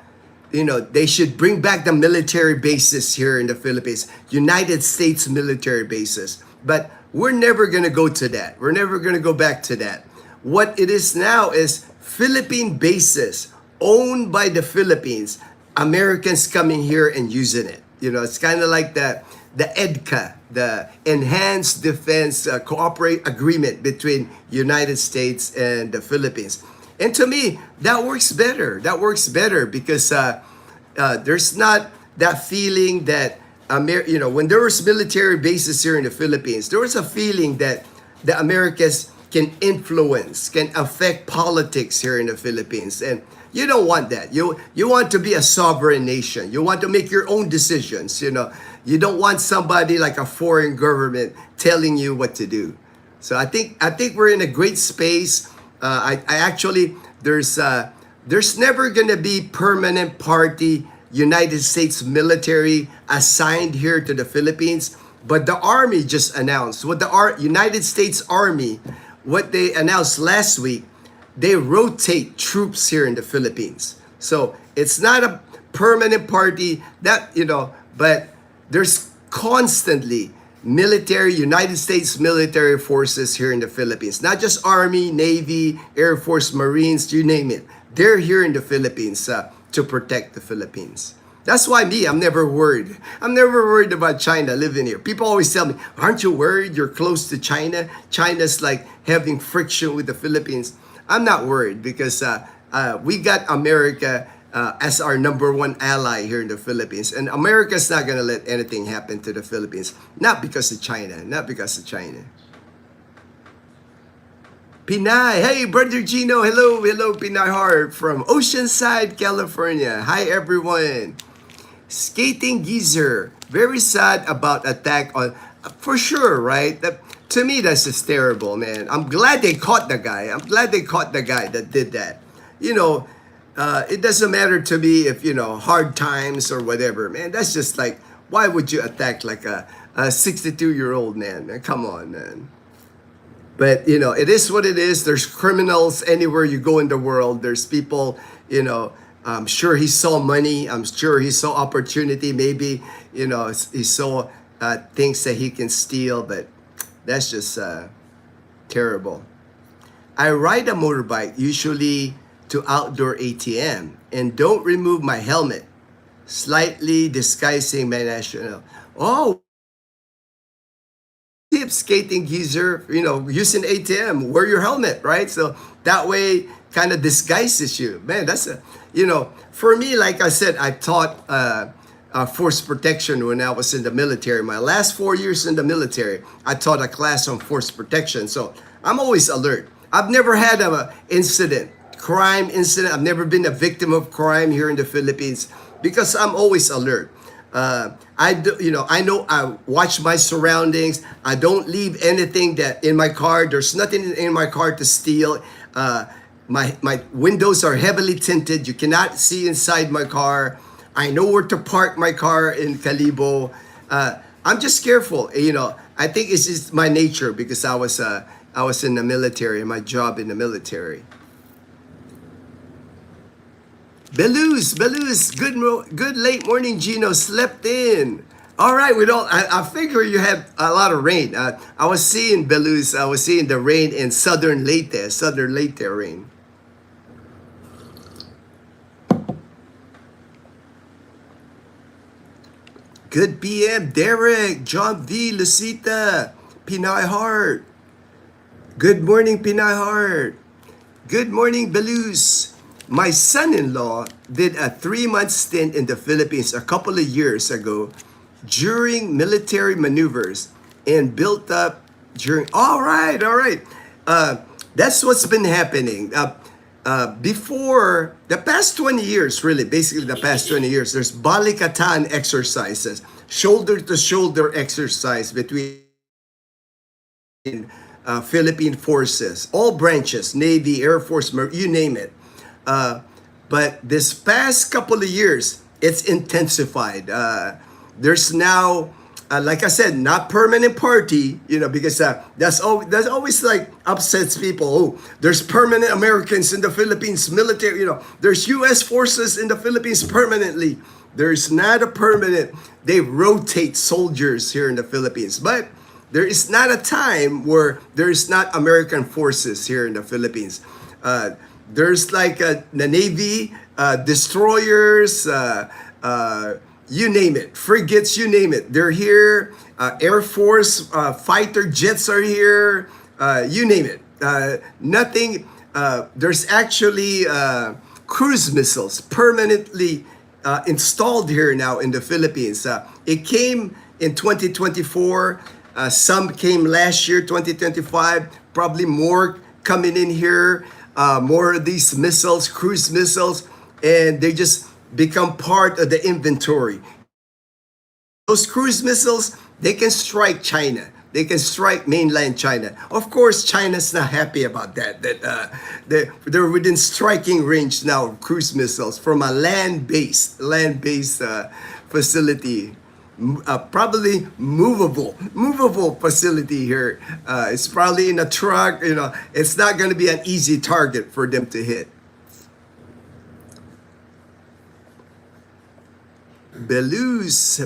they should bring back the military bases here in the Philippines, United States military bases. But we're never going to go to that. We're never going to go back to that. What it is now is Philippine bases owned by the Philippines, Americans coming here and using it. It's kind of like that the EDCA, the Enhanced Defense Cooperate Agreement between United States and the Philippines. And to me, that works better. That works better because there's not that feeling that, when there was military bases here in the Philippines, there was a feeling that the Americas can influence, can affect politics here in the Philippines. And you don't want that. You want to be a sovereign nation. You want to make your own decisions. You don't want somebody like a foreign government telling you what to do. So I think we're in a great space. I actually there's never gonna be permanent party United States military assigned here to the Philippines. But the Army just announced what the United States Army, what they announced last week, they rotate troops here in the Philippines. So it's not a permanent party that, but there's constantly United States military forces here in the Philippines. Not just Army, Navy, Air Force, Marines, you name it. They're here in the Philippines to protect the Philippines. That's why I'm never worried. I'm never worried about China living here. People always tell me, aren't you worried? You're close to China. China's like having friction with the Philippines. I'm not worried because we got America as our number one ally here in the Philippines. And America's not going to let anything happen to the Philippines. Not because of China. Not because of China. Pinay. Hey, Brother Gino. Hello, Pinay Heart from Oceanside, California. Hi, everyone. Skating Geezer. Very sad about attack on... For sure, right? To me, that's just terrible, man. I'm glad they caught the guy. I'm glad they caught the guy that did that. It doesn't matter to me if, hard times or whatever, man. That's just like, why would you attack like a 62-year-old man? Come on, man. But, it is what it is. There's criminals anywhere you go in the world. There's people, I'm sure he saw money. I'm sure he saw opportunity. Maybe, he saw things that he can steal. But that's just terrible. I ride a motorbike, usually to outdoor ATM, and don't remove my helmet, slightly disguising my national. Oh, tip Skating Geezer, using ATM, wear your helmet, right? So that way kind of disguises you. Man, that's for me, like I said, I taught force protection when I was in the military. My last 4 years in the military, I taught a class on force protection. So I'm always alert. I've never had a crime incident. I've never been a victim of crime here in the Philippines because I'm always alert. I know I watch my surroundings. I don't leave anything that in my car. There's nothing in my car to steal. My windows are heavily tinted. You cannot see inside my car. I know where to park my car in Calibo. I'm just careful. I think it's just my nature because I was in the military, my job in the military. Beluz, good late morning, Gino. Slept in. All right, I figure you had a lot of rain. I was seeing Beluz. I was seeing the rain in Southern Leyte rain. Good PM, Derek, John V, Lucita, Pinay Heart. Good morning, Pinay Heart. Good morning, Beluz. My son-in-law did a 3-month stint in the Philippines a couple of years ago during military maneuvers and built up during... All right. That's what's been happening. Before the past 20 years, really, basically the past 20 years, there's balikatan exercises, shoulder-to-shoulder exercise between Philippine forces, all branches, Navy, Air Force, you name it. But this past couple of years, it's intensified. There's now, like I said, not permanent party, because that's always like upsets people. Oh, there's permanent Americans in the Philippines military, there's U.S. forces in the Philippines permanently. There's not a permanent, they rotate soldiers here in the Philippines. But there is not a time where there's not American forces here in the Philippines. There's like the Navy, destroyers, you name it, frigates, you name it. They're here. Air Force fighter jets are here. You name it. Nothing. There's actually cruise missiles permanently installed here now in the Philippines. It came in 2024. Some came last year, 2025. Probably more coming in here. More of these missiles, cruise missiles, and they just become part of the inventory. Those cruise missiles, they can strike China. They can strike mainland China. Of course, China's not happy about that. They're within striking range now of cruise missiles from a land-based facility. Probably movable facility here. It's probably in a truck. It's not going to be an easy target for them to hit. Belus.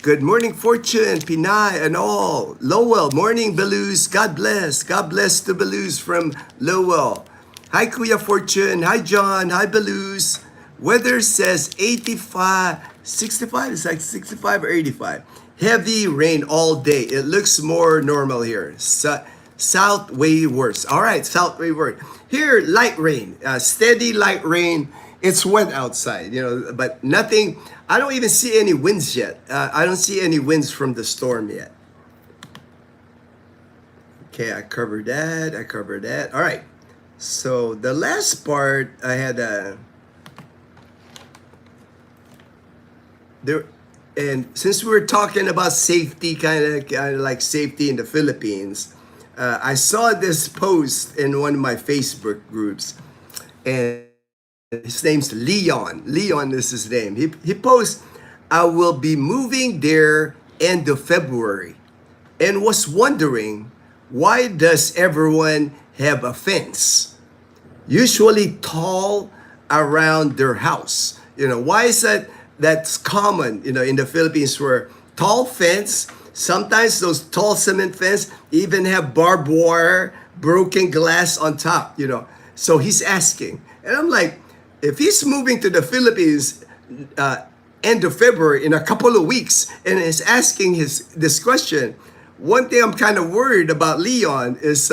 Good morning, Fortune, Pinay, and all. Lowell, morning, Belus. God bless. God bless to Belus from Lowell. Hi, Kuya Fortune. Hi, John. Hi, Belus. Weather says 85, 65. It's like 65 or 85. Heavy rain all day. It looks more normal here. South way worse. All right, south way worse. Here, light rain. Steady light rain. It's wet outside, but nothing. I don't even see any winds yet. I don't see any winds from the storm yet. Okay, I covered that. All right. So the last part, I had there, and since we were talking about safety, kind of like safety in the Philippines, I saw this post in one of my Facebook groups, and his name's Leon. Leon is his name. He posts, I will be moving there end of February, and was wondering, why does everyone have a fence? Usually tall around their house. Why is that? That's common, in the Philippines, where tall fence, sometimes those tall cement fence even have barbed wire, broken glass on top, So he's asking, and I'm like, if he's moving to the Philippines end of February in a couple of weeks and is asking this question, one thing I'm kind of worried about Leon is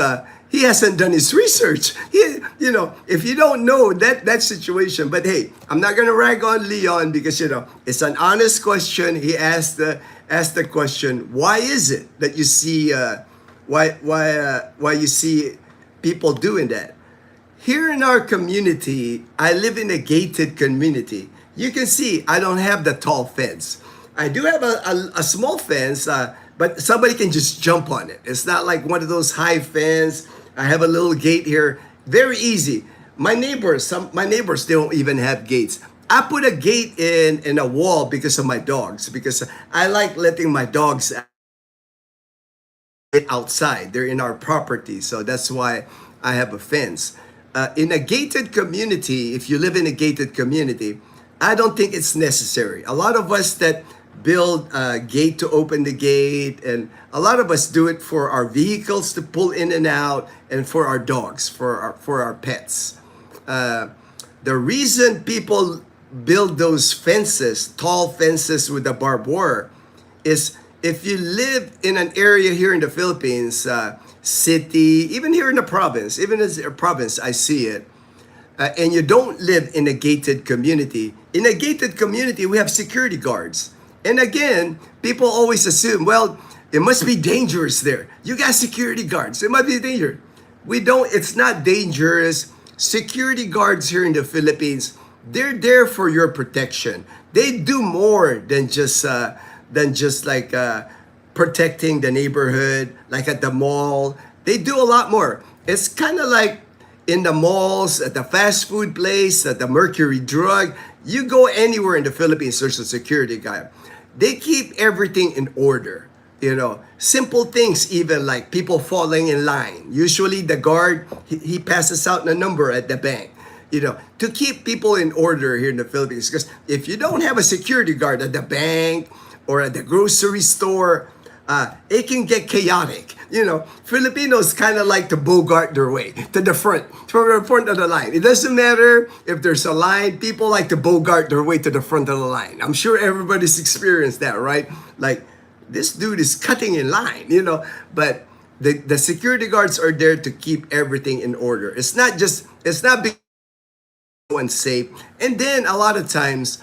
he hasn't done his research. If you don't know that situation, but hey, I'm not gonna rag on Leon because it's an honest question. He asked the question, why is it that you see why you see people doing that? Here in our community, I live in a gated community. You can see I don't have the tall fence. I do have a small fence, but somebody can just jump on it. It's not like one of those high fence. I have a little gate here. Very easy. My neighbors, they don't even have gates. I put a gate in a wall because of my dogs, because I like letting my dogs outside. They're in our property, so that's why I have a fence. In a gated community, if you live in a gated community, I don't think it's necessary. A lot of us that build a gate to open the gate, and a lot of us do it for our vehicles to pull in and out, and for our dogs, for our pets. The reason people build those fences, tall fences with the barbed wire, is if you live in an area here in the Philippines, city, even here in the province, even as a province, I see it. And you don't live in a gated community. In a gated community, we have security guards. And again, people always assume, well, it must be dangerous there. You got security guards. It must be dangerous. We don't, it's not dangerous. Security guards here in the Philippines, they're there for your protection. They do more than just like protecting the neighborhood, like at the mall. They do a lot more. It's kind of like in the malls, at the fast food place, at the Mercury Drug. You go anywhere in the Philippines, there's a security guy. They keep everything in order. Simple things, even like people falling in line. Usually the guard, he passes out a number at the bank, to keep people in order here in the Philippines. Because if you don't have a security guard at the bank or at the grocery store, it can get chaotic. You know, Filipinos kind of like to bogart their way to the front, from the front of the line. It doesn't matter if there's a line, people like to bogart their way to the front of the line. I'm sure everybody's experienced that, right? Like, this dude is cutting in line, you know, but the security guards are there to keep everything in order. It's not because one's safe. And then a lot of times,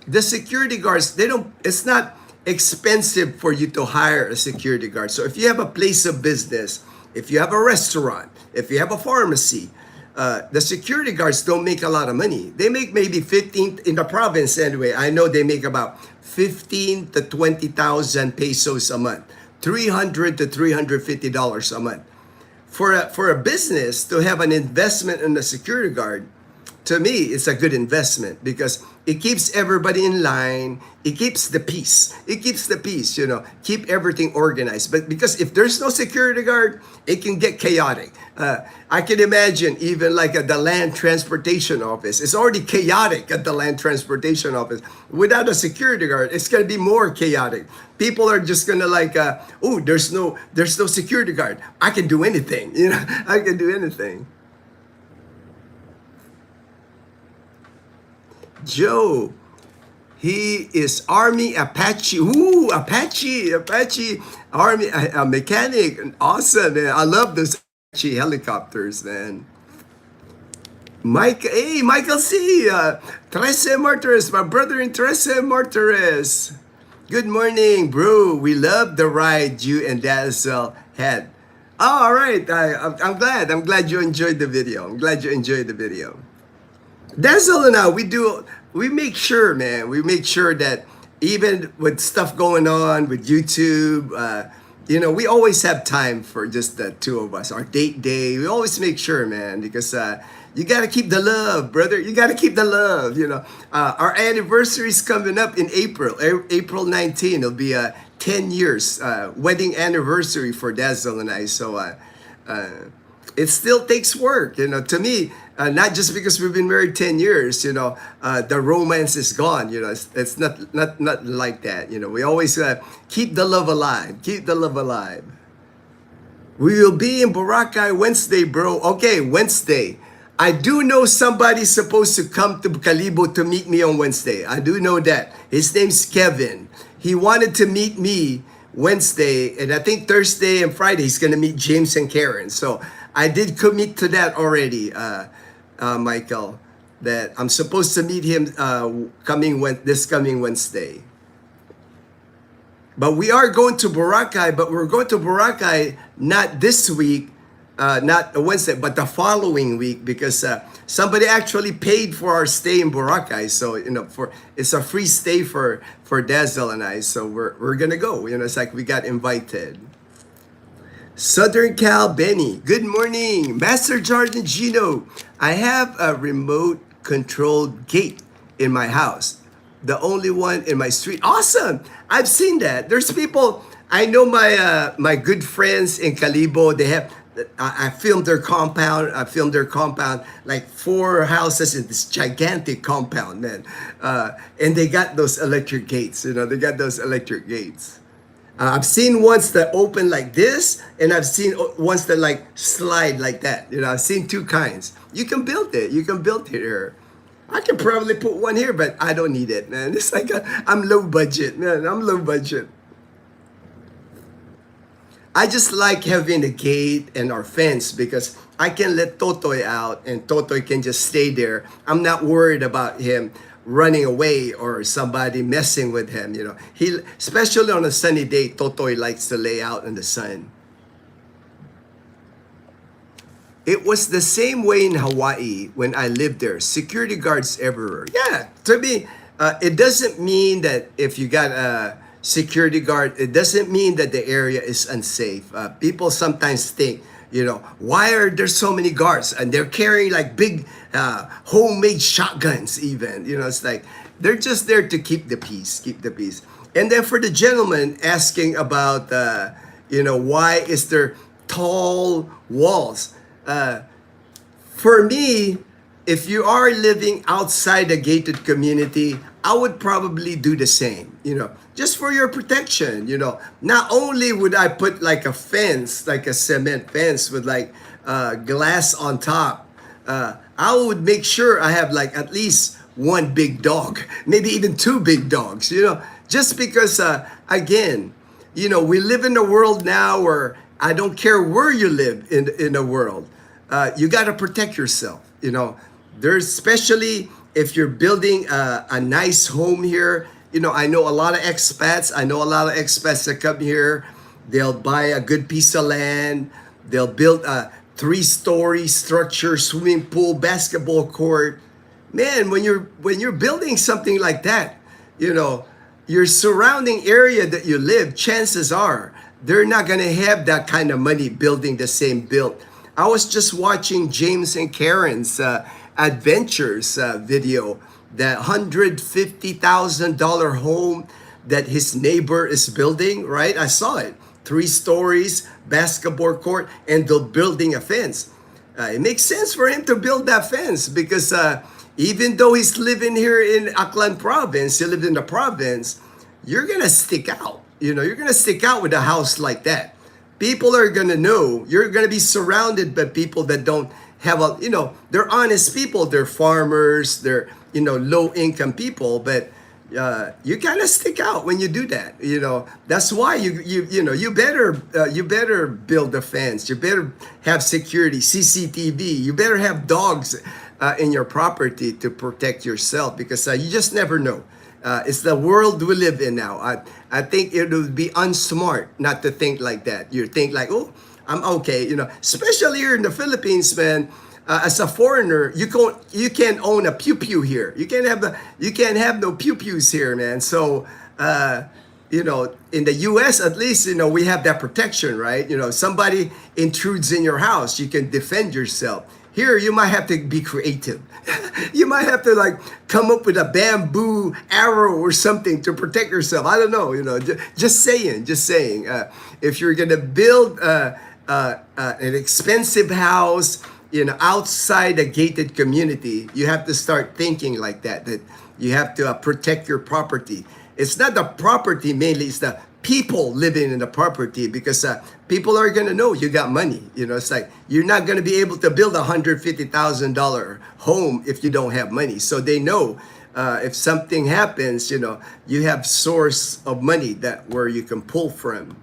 the security guards, it's not expensive for you to hire a security guard. So if you have a place of business, if you have a restaurant, if you have a pharmacy, the security guards don't make a lot of money. They make maybe 15 in the province anyway. I know they make about 15 to 20,000 pesos a month, $300 to $350 a month. For a business to have an investment in a security guard, to me, it's a good investment because it keeps everybody in line. It keeps the peace. It keeps the peace, you know, keep everything organized. But because if there's no security guard, it can get chaotic. I can imagine even like at the land transportation office. It's already chaotic at the land transportation office. Without a security guard, it's going to be more chaotic. People are just going to like, oh, there's no security guard. I can do anything, you know, I can do anything. Joe, he is Army Apache. Ooh, Apache, Army a mechanic. Awesome, man. I love those Apache helicopters, man. Michael C. Trece Martires, my brother in Trece Martires. Good morning, bro. We love the ride you and Dazzle had. Oh, all right. I'm glad. I'm glad you enjoyed the video. I'm glad you enjoyed the video. Dazzle and I, we make sure, man. We make sure that even with stuff going on with YouTube, you know, we always have time for just the two of us. Our date day, we always make sure, man, because you got to keep the love, brother. You got to keep the love, you know. Our anniversary is coming up in April 19. It'll be 10 years wedding anniversary for Dazzle and I. So it still takes work, you know, to me. Not just because we've been married 10 years, you know, the romance is gone, you know, it's not like that, you know, we always keep the love alive, keep the love alive. We will be in Boracay Wednesday, bro. Okay, Wednesday. I do know somebody's supposed to come to Calibo to meet me on Wednesday. I do know that. His name's Kevin. He wanted to meet me Wednesday, and I think Thursday and Friday he's going to meet James and Karen. So I did commit to that already. Michael, that I'm supposed to meet him this coming Wednesday. But we are going to Boracay, but we're going to Boracay not this week, not Wednesday, but the following week, because somebody actually paid for our stay in Boracay. So, you know, it's a free stay for Dazzle and I. So we're gonna go. You know, it's like we got invited. Southern Cal Benny, good morning. Master Jordan Gino, I have a remote controlled gate in my house, the only one in my street. Awesome. I've seen that. There's people, I know my good friends in Calibo, they have, I filmed their compound. Like 4 houses in this gigantic compound, man. And they got those electric gates, you know, they got those electric gates. I've seen ones that open like this, and I've seen ones that like slide like that. You know, I've seen 2 kinds. You can build it. You can build it here. I can probably put one here, but I don't need it, man. It's like I'm low budget, man. I'm low budget. I just like having a gate and our fence because I can let Totoy out and Totoy can just stay there. I'm not worried about him running away or somebody messing with him, you know. Especially on a sunny day, Totoy likes to lay out in the sun. It was the same way in Hawaii when I lived there. Security guards everywhere. Yeah, to me, it doesn't mean that if you got a security guard, it doesn't mean that the area is unsafe. People sometimes think, you know, why are there so many guards? And they're carrying like big homemade shotguns even. You know, it's like, they're just there to keep the peace, keep the peace. And then for the gentleman asking about, you know, why is there tall walls? For me, if you are living outside a gated community, I would probably do the same, just for your protection. Not only would I put like a fence, like a cement fence with like glass on top, I would make sure I have like at least one big dog, maybe even two big dogs, just because, again, we live in a world now where I don't care where you live in the world, you got to protect yourself. There's, especially if you're building a nice home here. I know a lot of expats. I know a lot of expats that come here. They'll buy a good piece of land. They'll build a 3-story structure, swimming pool, basketball court. Man, when you're building something like that, your surrounding area that you live, chances are they're not gonna have that kind of money building the same build. I was just watching James and Karen's adventures video, that $150,000 home that his neighbor is building, right? I saw it. 3 stories, basketball court, and they're building a fence. It makes sense for him to build that fence because even though he's living here in Aklan province, he lived in the province, you're gonna stick out. You're gonna stick out with a house like that. People are gonna know. You're gonna be surrounded by people that don't have they're honest people. They're farmers. They're low income people, but you kind of stick out when you do that. That's why you better build a fence. You better have security, CCTV. You better have dogs in your property to protect yourself, because you just never know. It's the world we live in now. I think it would be unsmart not to think like that. You think like, oh, I'm okay. Especially here in the Philippines, man. As a foreigner, you can't own a pew pew here. You can't have no pew pews here, man. So in the U.S. at least, we have that protection, right? Somebody intrudes in your house, you can defend yourself. Here, you might have to be creative. You might have to like come up with a bamboo arrow or something to protect yourself. I don't know. Just saying. If you're gonna build an expensive house outside a gated community, you have to start thinking like that you have to protect your property. It's not the property mainly, it's the people living in the property, because people are going to know you got money. It's like you're not going to be able to build a $150,000 home if you don't have money. So they know if something happens, you have source of money where you can pull from.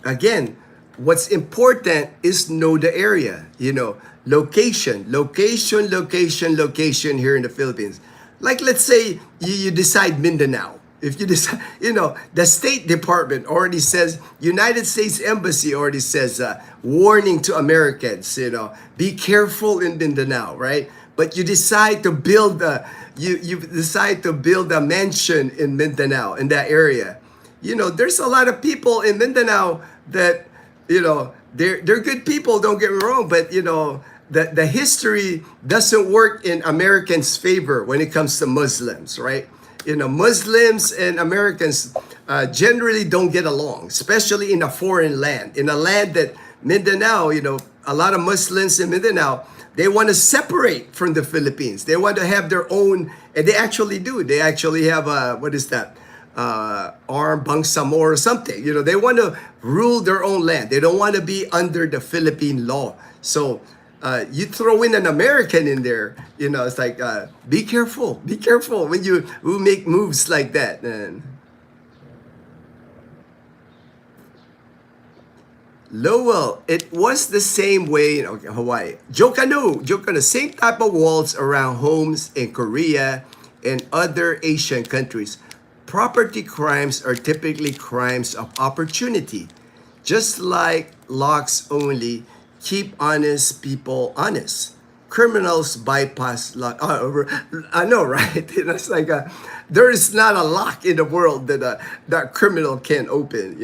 Again, what's important is know the area, location here in the Philippines. Like, let's say you decide Mindanao. If you decide, the State Department already says, United States Embassy already says, warning to Americans, be careful in Mindanao, right? But you decide to build you decide to build a mansion in Mindanao, in that area. There's a lot of people in Mindanao that, they're good people, don't get me wrong, but the history doesn't work in Americans' favor when it comes to Muslims, right? Muslims and Americans generally don't get along, especially in a foreign land, in a land that Mindanao, a lot of Muslims in Mindanao, they want to separate from the Philippines. They want to have their own, and they actually do. They actually have what is that? Bangsamoro or something. They want to rule their own land. They don't want to be under the Philippine law. So you throw in an American in there, it's like, be careful when you make moves like that. And Lowell, it was the same way in Hawaii. Jokano, same type of walls around homes in Korea and other Asian countries. Property crimes are typically crimes of opportunity. Just like locks only keep honest people honest. Criminals bypass lock. I know, right? It's like there is not a lock in the world that criminal can open.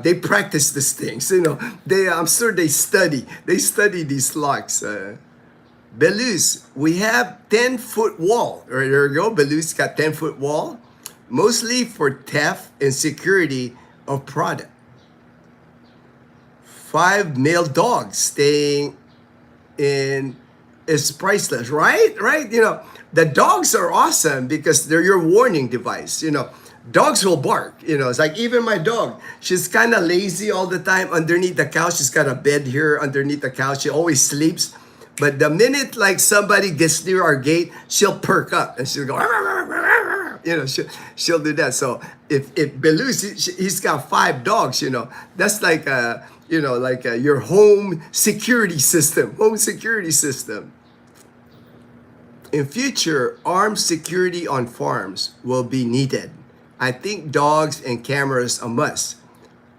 They practice these things. I'm sure they study these locks. Belus, we have 10-foot wall. There you go. Belus got 10-foot wall. Mostly for theft and security of product. 5 male dogs staying in is priceless, right? Right? The dogs are awesome because they're your warning device. Dogs will bark. It's like even my dog, she's kind of lazy all the time underneath the couch. She's got a bed here underneath the couch. She always sleeps. But the minute like somebody gets near our gate, she'll perk up and she'll go, she'll do that. So if Belus, he's got 5 dogs, that's like your home security system. In future, armed security on farms will be needed. I think dogs and cameras a must.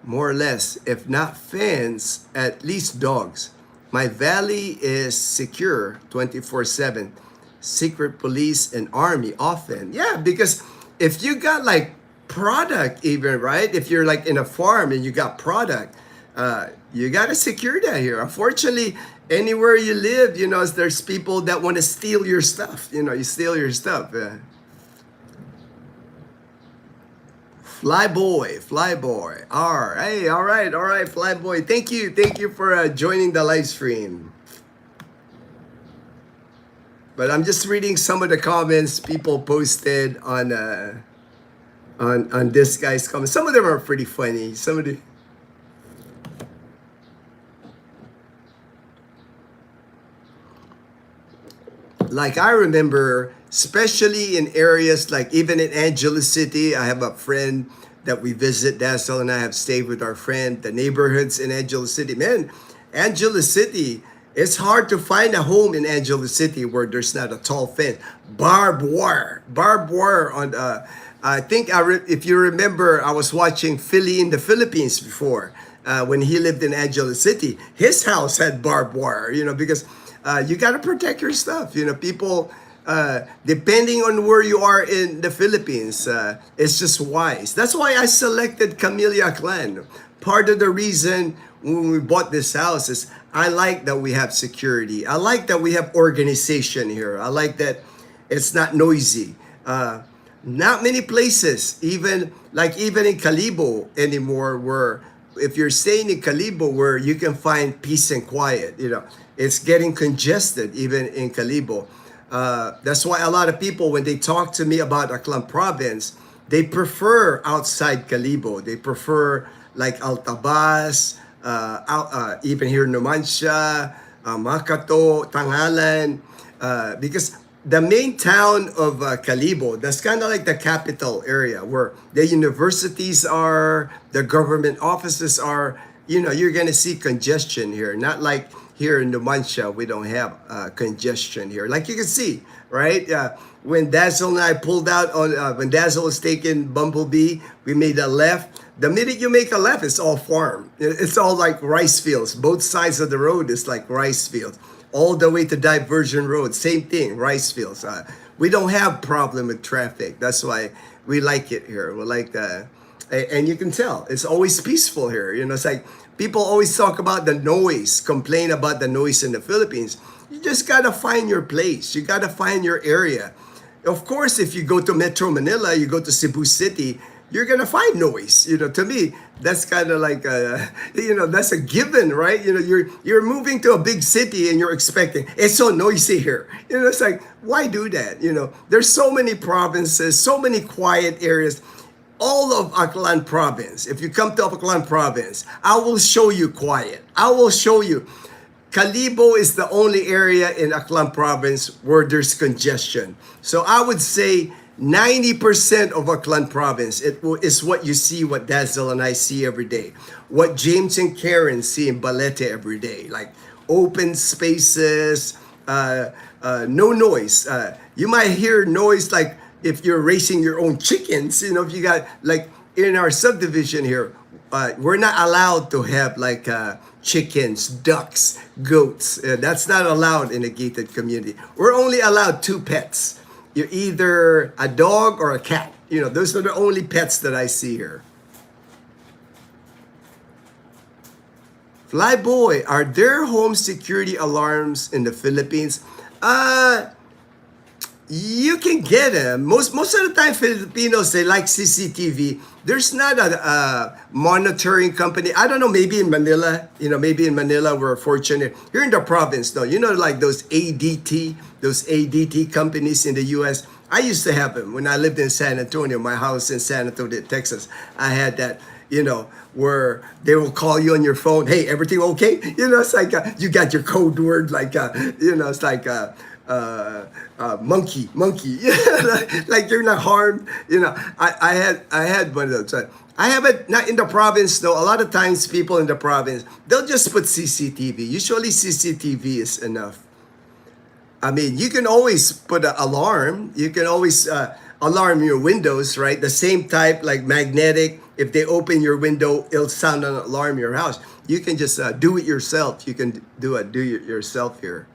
More or less, if not fence, at least dogs. My valley is secure 24/7. Secret police and army often. Yeah, because if you got like product even, right? If you're like in a farm and you got product, you got to secure that here. Unfortunately, anywhere you live, there's people that want to steal your stuff. You steal your stuff. Flyboy. All right, Flyboy. Thank you for joining the live stream. But I'm just reading some of the comments people posted on this guy's comments. Some of them are pretty funny. Some of the like I remember, especially in areas like even in Angeles City, I have a friend that we visit. Dazzle and I have stayed with our friend. The neighborhoods in Angeles City, man, Angeles City. It's hard to find a home in Angeles City where there's not a tall fence. Barbed wire on. I think if you remember, I was watching Philly in the Philippines before when he lived in Angeles City. His house had barbed wire, because you got to protect your stuff. People, depending on where you are in the Philippines, it's just wise. That's why I selected Camellia Clan. Part of the reason when we bought this house is I like that we have security. I like that we have organization here. I like that it's not noisy. Not many places, even in Calibo anymore, where if you're staying in Calibo where you can find peace and quiet, it's getting congested even in Calibo. That's why a lot of people, when they talk to me about Aklan province, they prefer outside Calibo. They prefer like Altabas, even here in Numancia, Makato, Tangalan, because the main town of Calibo, that's kind of like the capital area where the universities are, the government offices are. You're going to see congestion here. Not like here in Numancia, we don't have congestion here. Like you can see, right? When Dazzle and I pulled out when Dazzle was taking Bumblebee, we made a left. The minute you make a left, it's all farm. It's all like rice fields. Both sides of the road is like rice fields. All the way to Diversion Road, same thing, rice fields. We don't have problem with traffic. That's why we like it here. We like and you can tell it's always peaceful here. It's like people always talk about the noise, complain about the noise in the Philippines. You just gotta find your place. You gotta find your area. Of course, if you go to Metro Manila, you go to Cebu City, you're gonna find noise. To me, that's kind of like that's a given, right? You're moving to a big city and you're expecting it's so noisy here. It's like, why do that? There's so many provinces, so many quiet areas. All of Aklan province, if you come to Aklan province, I will show you quiet. I will show you. Calibo is the only area in Aklan province where there's congestion. So I would say 90% of Aklan province is what you see, what Dazzle and I see every day. What James and Karen see in Balete every day. Like open spaces, no noise. You might hear noise like if you're raising your own chickens. If you got like in our subdivision here, we're not allowed to have like chickens, ducks, goats. That's not allowed in a gated community. We're only allowed 2 pets. You're either a dog or a cat. Those are the only pets that I see here. Flyboy, are there home security alarms in the Philippines? You can get them. Most of the time, Filipinos, they like CCTV. There's not a monitoring company. I don't know. Maybe in Manila, maybe in Manila we're fortunate. Here in the province, though, like those ADT companies in the U.S. I used to have them when I lived in San Antonio. My house in San Antonio, Texas. I had that. Where they will call you on your phone. Hey, everything okay? It's like you got your code word, like it's like. Monkey, like you're not harmed. I had one of those. I have it not in the province though. A lot of times people in the province, they'll just put CCTV. Usually CCTV is enough. I mean, you can always put an alarm. You can always alarm your windows, right? The same type, like magnetic. If they open your window, it'll sound an alarm in your house. You can just do it yourself. You can do it yourself here.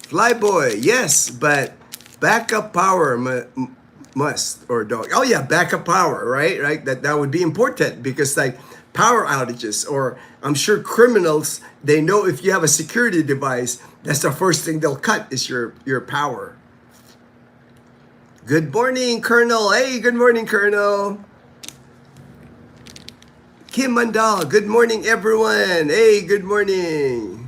Flyboy, yes, but backup power must or don't. Oh yeah, backup power, right? That would be important because like power outages, or I'm sure criminals, they know if you have a security device, that's the first thing they'll cut is your power. Good morning, Colonel. Hey, good morning, Colonel. Kim Mandal, good morning, everyone. Hey, good morning.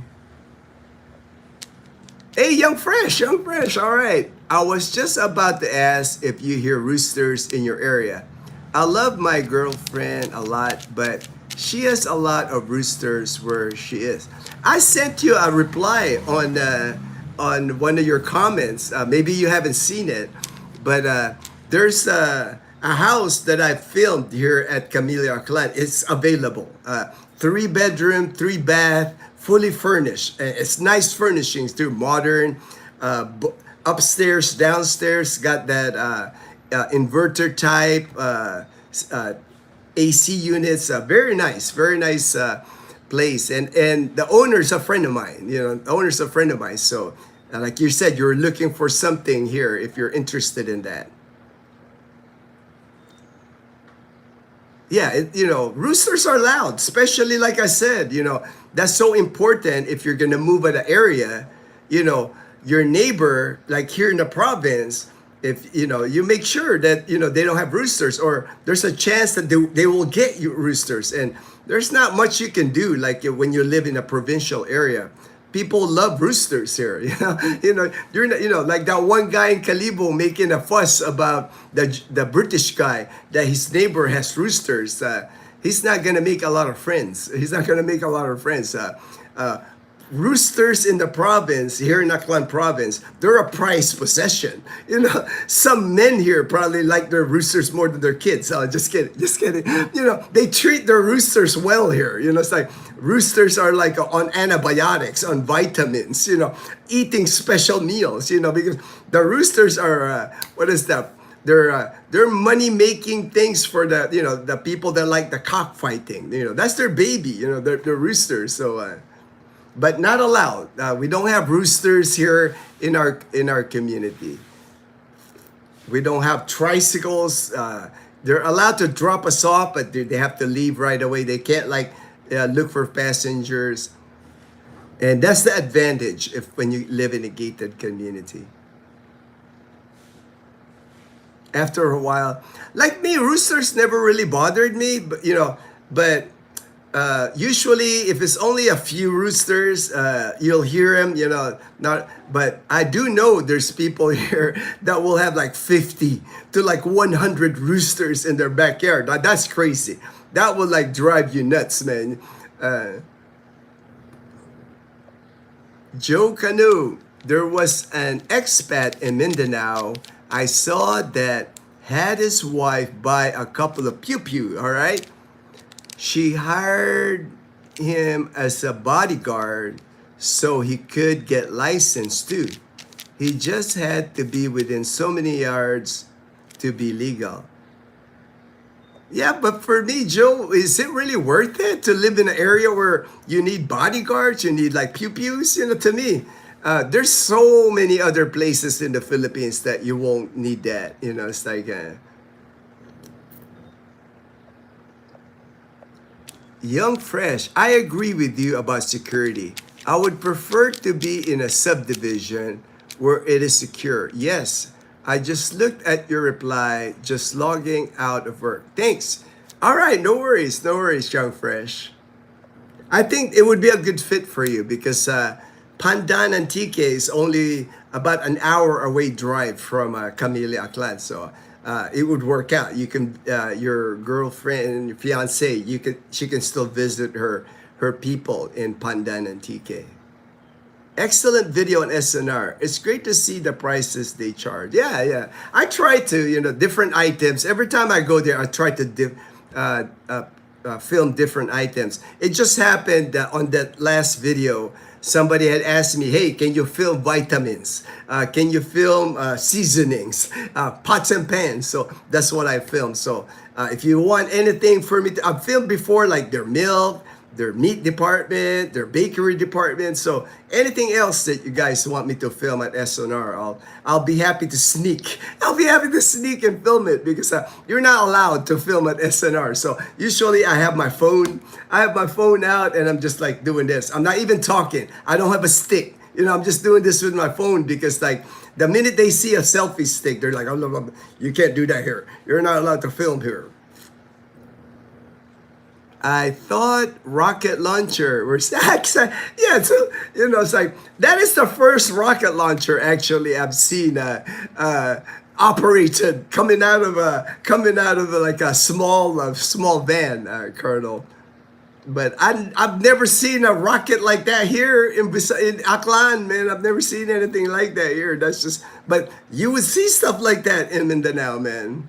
Hey, Young Fresh, all right. I was just about to ask if you hear roosters in your area. I love my girlfriend a lot, but she has a lot of roosters where she is. I sent you a reply on one of your comments. Maybe you haven't seen it, but there's a house that I filmed here at Camellia Clan. It's available. 3-bedroom, 3-bath, fully furnished. It's nice furnishings too, modern. Upstairs, downstairs, got that inverter type AC units. Very nice place. And the owner's a friend of mine. The owner's a friend of mine. So, like you said, you're looking for something here if you're interested in that. Yeah, roosters are loud, especially like I said, that's so important if you're going to move at an area, your neighbor, like here in the province, if, you make sure that, they don't have roosters, or there's a chance that they will get you roosters. And there's not much you can do, like when you live in a provincial area. People love roosters here, you're not, like that one guy in Calibo making a fuss about the British guy that his neighbor has roosters. He's not gonna make a lot of friends. Roosters in the province, here in Aklan province, they're a prized possession. Some men here probably like their roosters more than their kids. Oh, just kidding. They treat their roosters well here. It's like roosters are like on antibiotics, on vitamins, eating special meals, because the roosters are, what is that? They're money making things for the people that like the cockfighting. That's their baby. They're roosters. So. But not allowed. We don't have roosters here in our community. We don't have tricycles. They're allowed to drop us off, but they have to leave right away. They can't look for passengers. And that's the advantage when you live in a gated community. After a while, like me, roosters never really bothered me, but usually if it's only a few roosters, you'll hear them, but I do know there's people here that will have like 50 to like 100 roosters in their backyard. That's crazy. That will like drive you nuts, man. Joe Canoe, there was an expat in Mindanao I saw that had his wife buy a couple of pew-pew, all right? She hired him as a bodyguard so he could get licensed too. He just had to be within so many yards to be legal. Yeah, but for me, Joe, is it really worth it to live in an area where you need bodyguards, you need like pew-pews? To me, there's so many other places in the Philippines that you won't need that. It's like... Young Fresh, I agree with you about security. I would prefer to be in a subdivision where it is secure. Yes, I just looked at your reply, just logging out of work. Thanks. All right, no worries, no worries, Young Fresh. I think it would be a good fit for you because Pandan Antique is only about an hour away drive from Camellia Aklan. So it would work out. You can, your girlfriend, your fiance, she can still visit her people in Pandan Antique. Excellent video on SNR. It's great to see the prices they charge. Yeah, yeah. I try to, different items. Every time I go there, I try to film different items. It just happened that on that last video, somebody had asked me, hey, can you film vitamins? Can you film seasonings, pots and pans? So that's what I filmed. So if you want anything for me, I've filmed before, like their milk, their meat department, their bakery department. So anything else that you guys want me to film at SNR, I'll be happy to sneak. I'll be happy to sneak and film it because you're not allowed to film at SNR. So usually I have my phone. I have my phone out and I'm just like doing this. I'm not even talking. I don't have a stick. I'm just doing this with my phone because like the minute they see a selfie stick, they're like, oh, you can't do that here. You're not allowed to film here. I thought rocket launcher were stacks. Yeah, so it's like that is the first rocket launcher actually I've seen operated coming out of like a small van, Colonel. But I've never seen a rocket like that here in Aklan, man. I've never seen anything like that here. That's just, but you would see stuff like that in Mindanao, man.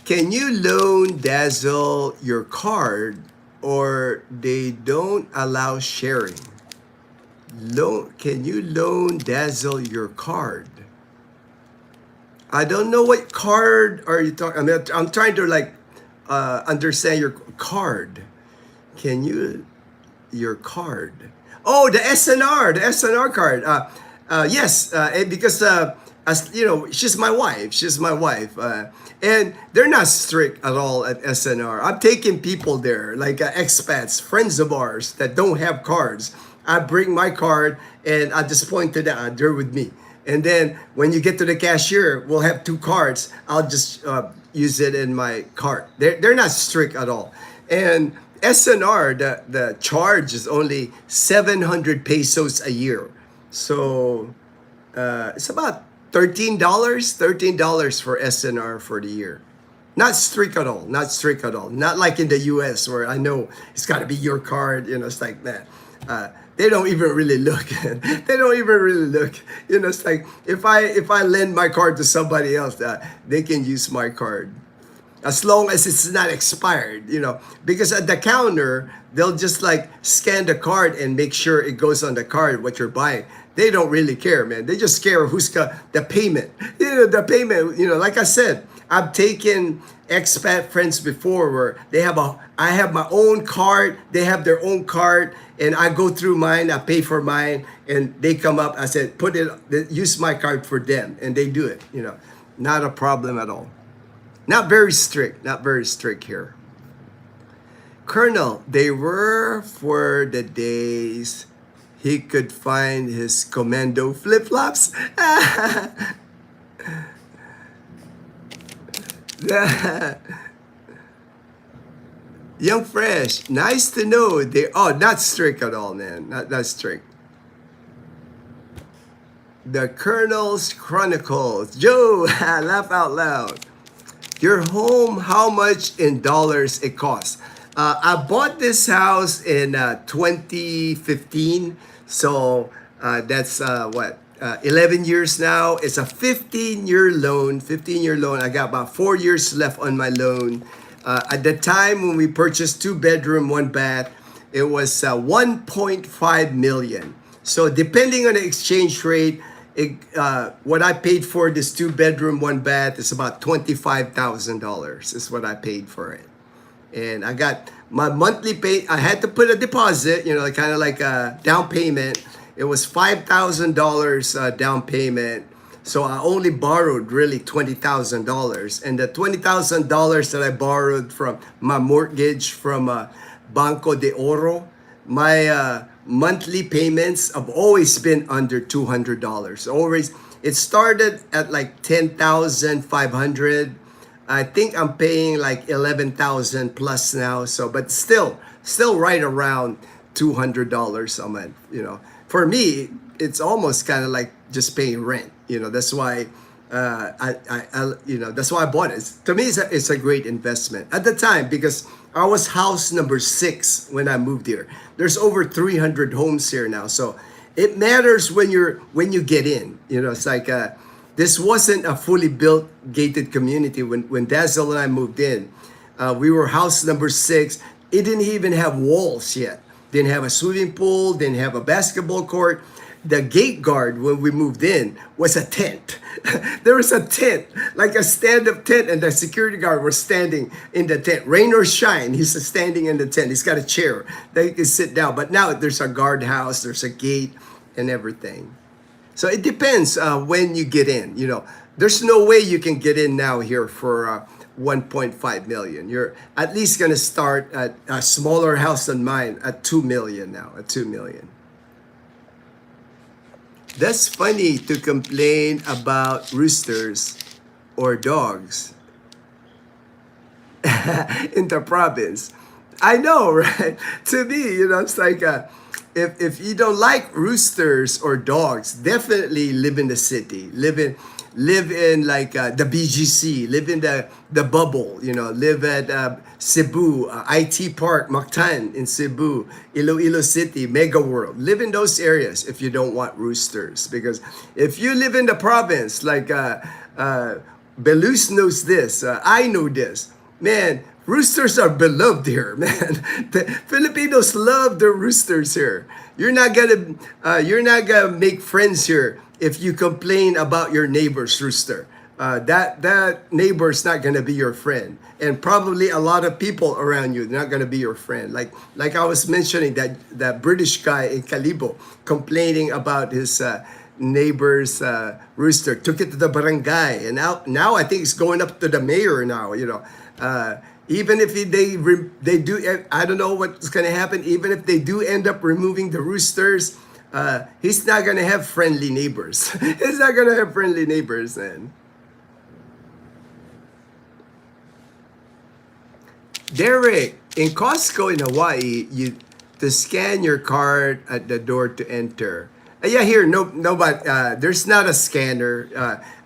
Can you loan Dazzle your card or they don't allow sharing? Can you loan Dazzle your card? I don't know what card are you talking. I mean, I'm trying to like understand your card. Can you your card? Oh, the SNR card. Yes, because as you know, she's my wife. And they're not strict at all at SNR. I'm taking people there, like expats, friends of ours that don't have cards. I bring my card and I just point to that. They're with me. And then when you get to the cashier, we'll have two cards. I'll just use it in my cart. They're not strict at all. And SNR, the charge is only 700 pesos a year. So it's about $13 for SNR for the year. Not strict at all. Not like in the US where I know it's got to be your card. It's like that. They don't even really look. It's like if I lend my card to somebody else, they can use my card as long as it's not expired. Because at the counter they'll just like scan the card and make sure it goes on the card what you're buying. They don't really care, man. They just care who's got the payment. The payment. Like I said, I've taken expat friends before where I have my own card, they have their own card, and I go through mine, I pay for mine, and they come up, I said, use my card for them, and they do it, not a problem at all. Not very strict here. Colonel, they were for the days he could find his commando flip-flops. Young Fresh, nice to know not strict at all, man. Not strict. The Colonel's Chronicles. Joe, laugh out loud. Your home, how much in dollars it costs? I bought this house in 2015. So that's 11 years now. It's a 15-year loan. I got about 4 years left on my loan. At the time when we purchased 2-bedroom, 1-bath, it was 1.5 million. So depending on the exchange rate, what I paid for this 2-bedroom, 1-bath is about $25,000 is what I paid for it. And I got my monthly pay. I had to put a deposit, kind of like a down payment. It was $5,000 down payment. So I only borrowed really $20,000. And the $20,000 that I borrowed from my mortgage from Banco de Oro, my monthly payments have always been under $200. Always, it started at like 10,500. I think I'm paying like 11,000 plus now. So, but still right around $200 a month. For me, it's almost kind of like just paying rent. That's why that's why I bought it. To me, it's a great investment at the time because I was house number 6 when I moved here. There's over 300 homes here now, so it matters when you get in. It's like this wasn't a fully built gated community when Dazzle and I moved in. We were house number 6. It didn't even have walls yet. Didn't have a swimming pool. Didn't have a basketball court. The gate guard when we moved in was a tent. There was a tent, like a stand-up tent, and the security guard was standing in the tent. Rain or shine, he's standing in the tent. He's got a chair that he can sit down. But now there's a guardhouse, there's a gate, and everything. So it depends when you get in. There's no way you can get in now here for 1.5 million. You're at least gonna start at a smaller house than mine at 2 million now. At 2 million. That's funny to complain about roosters or dogs in the province. I know, right? To me, it's like if you don't like roosters or dogs, definitely live in the city. Live in like the BGC, live in the bubble, live at Cebu, IT Park, Mactan in Cebu, Iloilo City, Mega World. Live in those areas if you don't want roosters. Because if you live in the province, like Belus knows this, I know this, man, roosters are beloved here, man. The Filipinos love the roosters here. You're not gonna make friends here if you complain about your neighbor's rooster. That neighbor's not gonna be your friend, and probably a lot of people around you not gonna be your friend. Like I was mentioning that British guy in Calibo complaining about his neighbor's rooster, took it to the barangay, and now I think it's going up to the mayor now. Even if they do, I don't know what's gonna happen. Even if they do end up removing the roosters, he's not gonna have friendly neighbors. He's not gonna have friendly neighbors then. Derek, in Costco in Hawaii, to scan your card at the door to enter. Yeah, here nobody. There's not a scanner.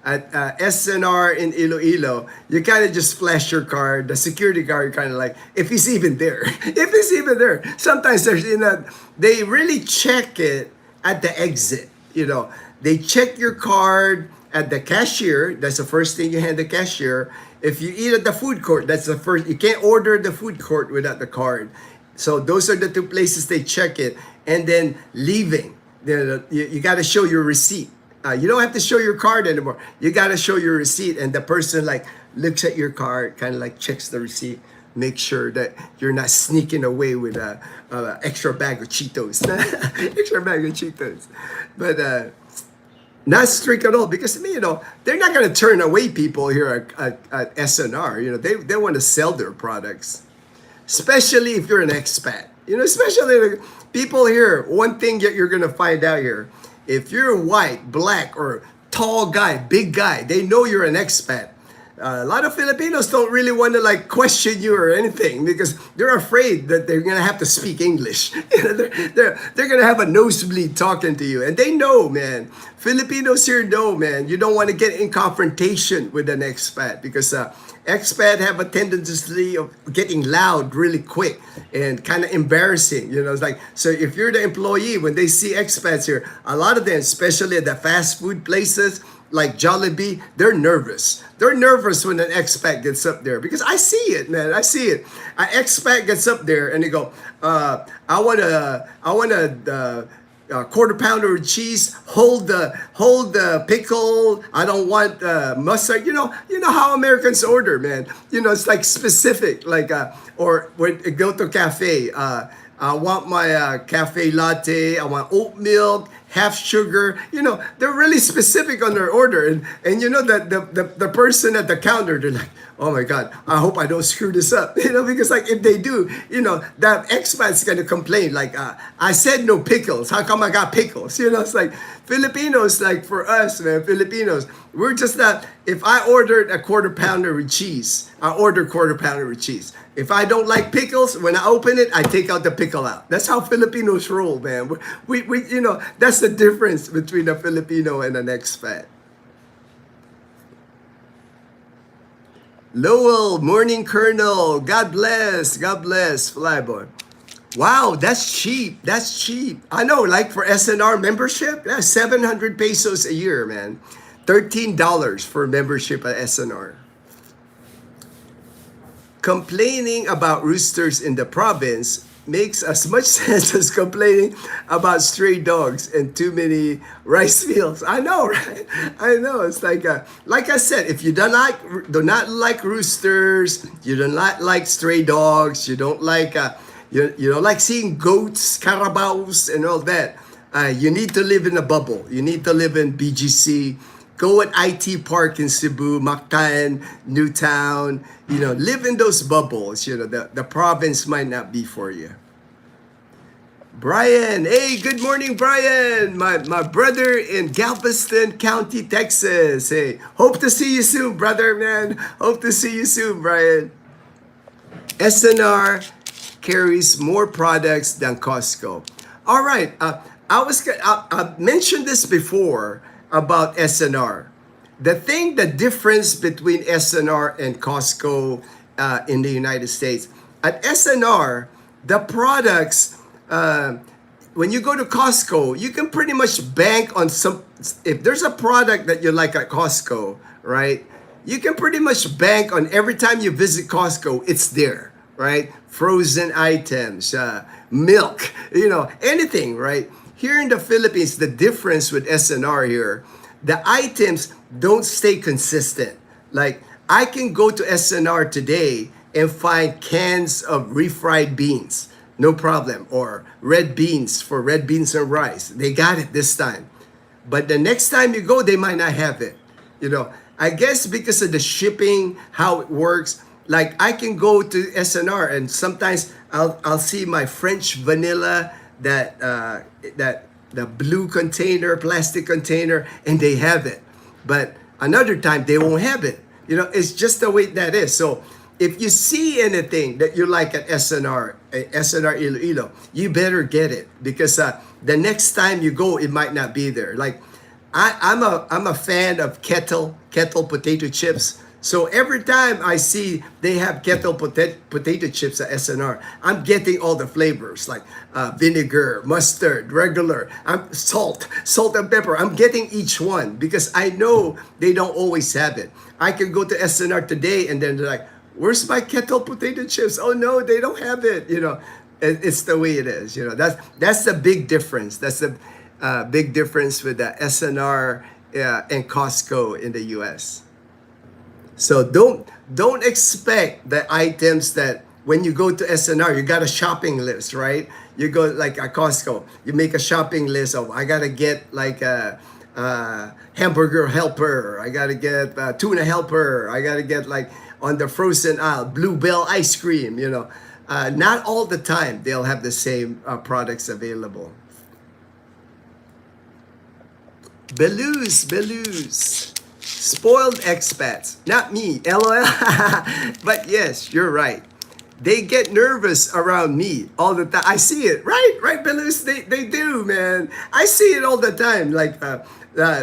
At SNR in Iloilo, you kind of just flash your card. The security guard kind of like, if he's even there, if he's even there. Sometimes there's they really check it at the exit. They check your card at the cashier. That's the first thing you hand the cashier. If you eat at the food court, that's the first. You can't order the food court without the card. So those are the 2 places they check it. And then leaving, you got to show your receipt. You don't have to show your card anymore. You got to show your receipt, and the person like looks at your card, kind of like checks the receipt, make sure that you're not sneaking away with a extra bag of Cheetos, extra bag of Cheetos. But not strict at all, because they're not going to turn away people here at SNR. They want to sell their products, especially if you're an expat. Especially people here. One thing that you're going to find out here. If you're white, black, or tall guy, big guy, they know you're an expat. A lot of Filipinos don't really want to question you or anything because they're afraid that they're gonna have to speak English. They're gonna have a nosebleed talking to you, and they know, man. Filipinos here know, man. You don't want to get in confrontation with an expat because expat have a tendency of getting loud really quick and kind of embarrassing. It's like, so if you're the employee, when they see expats here, a lot of them, especially at the fast food places like Jollibee, they're nervous. They're nervous when an expat gets up there because I see it, man. I see it. An expat gets up there and they go, I want a quarter pounder with cheese. Hold the pickle. I don't want mustard. You know how Americans order, man. It's like specific, or when go to cafe. I want my cafe latte. I want oat milk, half sugar. They're really specific on their order. And that the person at the counter, they're like, oh my God, I hope I don't screw this up. Because like if they do, that expat's going to complain. Like, I said no pickles. How come I got pickles? It's like Filipinos, like for us, man, Filipinos, we're just not, if I ordered a quarter pounder with cheese, I order quarter pounder with cheese. If I don't like pickles, when I open it, I take out the pickle out. That's how Filipinos roll, man. We that's the difference between a Filipino and an expat. Lowell, morning Colonel. God bless, Flyboy. Wow, that's cheap. That's cheap. I know, like for SNR membership, that's 700 pesos a year, man. $13 for membership at SNR. Complaining about roosters in the province makes as much sense as complaining about stray dogs and too many rice fields. I know, right? I know. It's like I said, if you do not like roosters, you do not like stray dogs, you don't like you don't like seeing goats, carabaos, and all that. You need to live in a bubble. You need to live in BGC. Go at IT Park in Cebu, Mactan, Newtown. Live in those bubbles. The province might not be for you. Brian, hey, good morning, Brian. My brother in Galveston County, Texas. Hey, hope to see you soon, brother, man. Hope to see you soon, Brian. SNR carries more products than Costco. All right, I mentioned this before about SNR. The difference between SNR and Costco in the United States. At SNR, the products, when you go to Costco, you can pretty much bank on if there's a product that you like at Costco, right? You can pretty much bank on every time you visit Costco, it's there, right? Frozen items, milk, anything, right? Here in the Philippines, the difference with SNR here, the items don't stay consistent. Like, I can go to SNR today and find cans of refried beans, no problem, or red beans for red beans and rice. They got it this time. But the next time you go, they might not have it. I guess because of the shipping, how it works, like I can go to SNR and sometimes I'll see my French vanilla, that the blue container, plastic container, and they have it. But another time they won't have it. It's just the way that is. So if you see anything that you like at SNR Iloilo, you better get it, because the next time you go, it might not be there. Like I'm a fan of kettle potato chips. So every time I see they have kettle potato chips at SNR, I'm getting all the flavors, like vinegar, mustard, regular, salt and pepper. I'm getting each one because I know they don't always have it. I can go to SNR today and then they're like, where's my kettle potato chips? Oh no, they don't have it. It's the way it is. That's the big difference. That's the big difference with the SNR and Costco in the U.S. So don't expect the items that when you go to SNR, you got a shopping list, right? You go like at Costco, you make a shopping list of, I gotta get like a hamburger helper, I gotta get a tuna helper, I gotta get like on the frozen aisle, Bluebell ice cream, not all the time they'll have the same products available. Beloos. Spoiled expats, not me, LOL. But yes, you're right. They get nervous around me all the time. I see it, right, Belarus? They do, man. I see it all the time. Like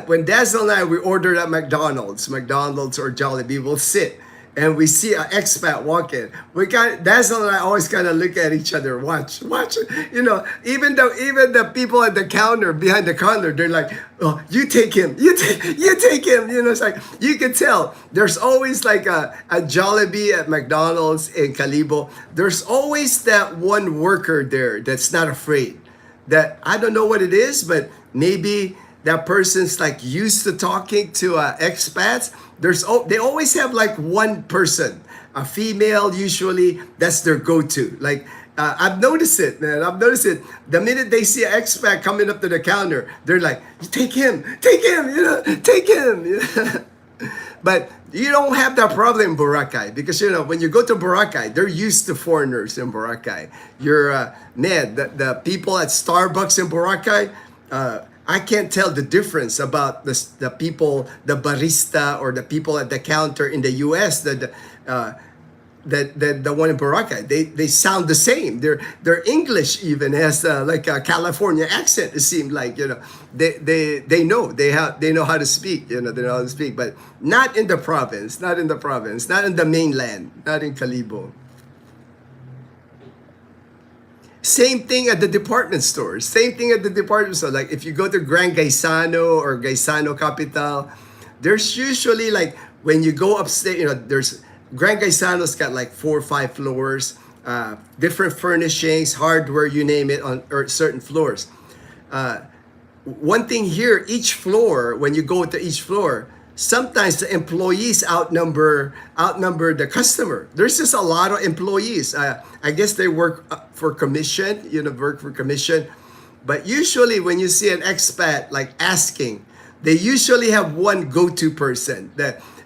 when Dazzle and I, we ordered at McDonald's or Jollibee, we'll sit and we see an expat walk in. Dazzle and I always kind of look at each other, watch. Even the people at the counter, behind the counter, they're like, oh, you take him. You take him. It's like, you can tell. There's always like a Jollibee at McDonald's in Calibo. There's always that one worker there that's not afraid. That, I don't know what it is, but maybe that person's like used to talking to expats. They always have like one person, a female usually, that's their go-to. Like I've noticed it, man. I've noticed it. The minute they see an expat coming up to the counter, they're like, take him, take him. But you don't have that problem in Boracay because, when you go to Boracay, they're used to foreigners in Boracay. Man, the people at Starbucks in Boracay, I can't tell the difference about the people, the barista or the people at the counter in the U.S. The one in Boracay, they sound the same. Their English even has like a California accent. It seemed like they know how to speak. They know how to speak, but not in the province, not in the mainland, not in Calibo. Same thing at the department stores. Same thing at the department store. Like if you go to Grand Gaisano or Gaisano Capital, there's usually like when you go upstairs, there's Grand Gaisano's got like 4 or 5 floors, different furnishings, hardware, you name it, on or certain floors. One thing here, each floor, when you go to each floor, sometimes the employees outnumber the customer. There's just a lot of employees. I guess they work for commission, work for commission. But usually when you see an expat like asking, they usually have one go-to person,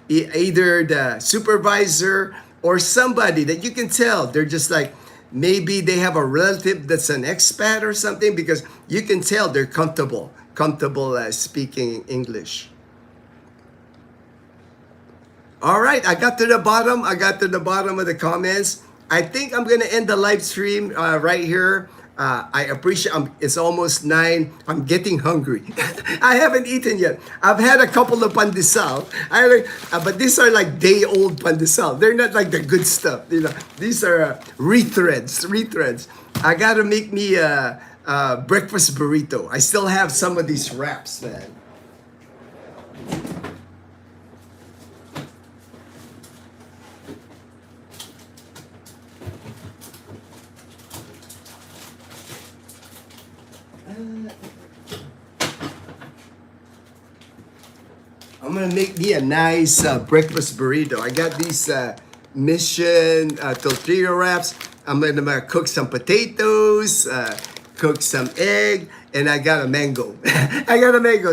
either the supervisor or somebody that you can tell they're just like, maybe they have a relative that's an expat or something, because you can tell they're comfortable speaking English. All right, I got to the bottom of the comments. I think I'm gonna end the live stream right here. I appreciate. It's almost 9. I'm getting hungry. I haven't eaten yet. I've had a couple of pandesal. But these are like day-old pandesal. They're not like the good stuff. These are retreads. I gotta make me a breakfast burrito. I still have some of these wraps, man. I'm gonna make me a nice breakfast burrito. I got these Mission tortilla wraps. I'm gonna cook some potatoes, cook some egg, and I got a mango.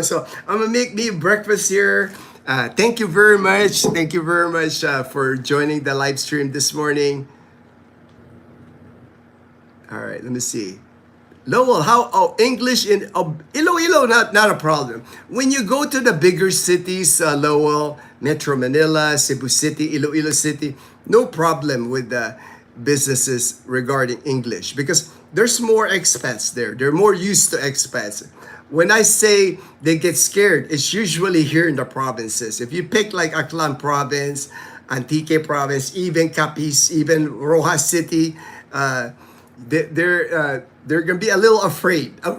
So I'm gonna make me breakfast here. Thank you very much. For joining the live stream this morning. All right, let me see. Lowell, English in Iloilo, not a problem. When you go to the bigger cities, Lowell, Metro Manila, Cebu City, Iloilo City, no problem with the businesses regarding English because there's more expats there. They're more used to expats. When I say they get scared, it's usually here in the provinces. If you pick like Aklan Province, Antique Province, even Capiz, even Rojas City, they're gonna be a little afraid. Kind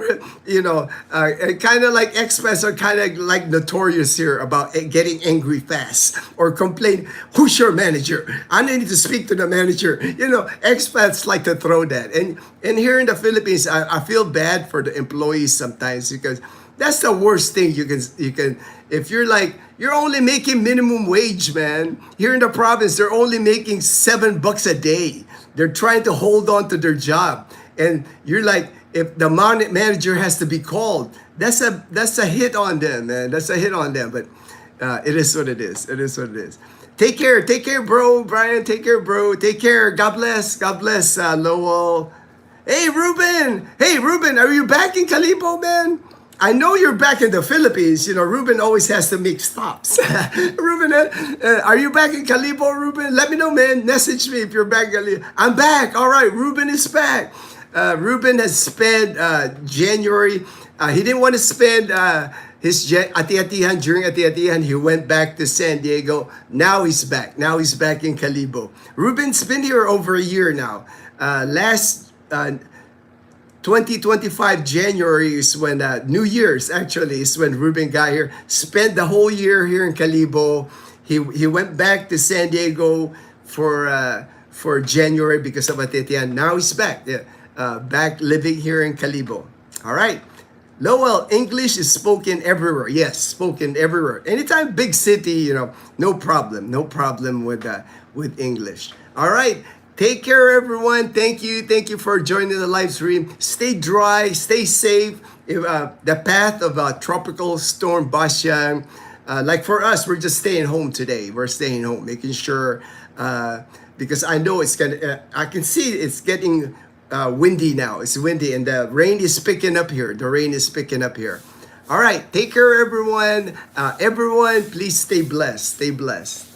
of like expats are kind of like notorious here about getting angry fast or complain. Who's your manager? I need to speak to the manager. Expats like to throw that. And here in the Philippines, I feel bad for the employees sometimes because that's the worst thing you can. If you're only making minimum wage, man. Here in the province, they're only making $7 a day. They're trying to hold on to their job. And you're like, if the manager has to be called, that's a hit on them, man. That's a hit on them. But it is what it is. Take care, bro. Brian, take care, bro. Take care. God bless, Lowell. Hey, Ruben, are you back in Calibo, man? I know you're back in the Philippines. Ruben always has to make stops. Ruben, are you back in Calibo, Ruben? Let me know, man. Message me if you're back in Calibo. I'm back. All right, Ruben is back. Ruben has spent January. He didn't want to spend his ati-atihan during ati-atihan. He went back to San Diego. Now he's back. Now he's back in Calibo. Ruben's been here over a year now. Last 2025 January is when New Year's actually is when Ruben got here. Spent the whole year here in Calibo. He went back to San Diego for January because of ati-atihan. Now he's back. Back living here in Calibo. All right. Lowell, English is spoken everywhere. Yes, spoken everywhere. Anytime big city, no problem with English. All right. Take care, everyone. Thank you. Thank you for joining the live stream. Stay dry, stay safe. The path of tropical storm Bastian, like for us, we're just staying home today. We're staying home, making sure, because I know it's gonna, I can see it's getting windy now. It's windy and the rain is picking up here. The rain is picking up here. All right. Take care, everyone. Everyone, please stay blessed. Stay blessed.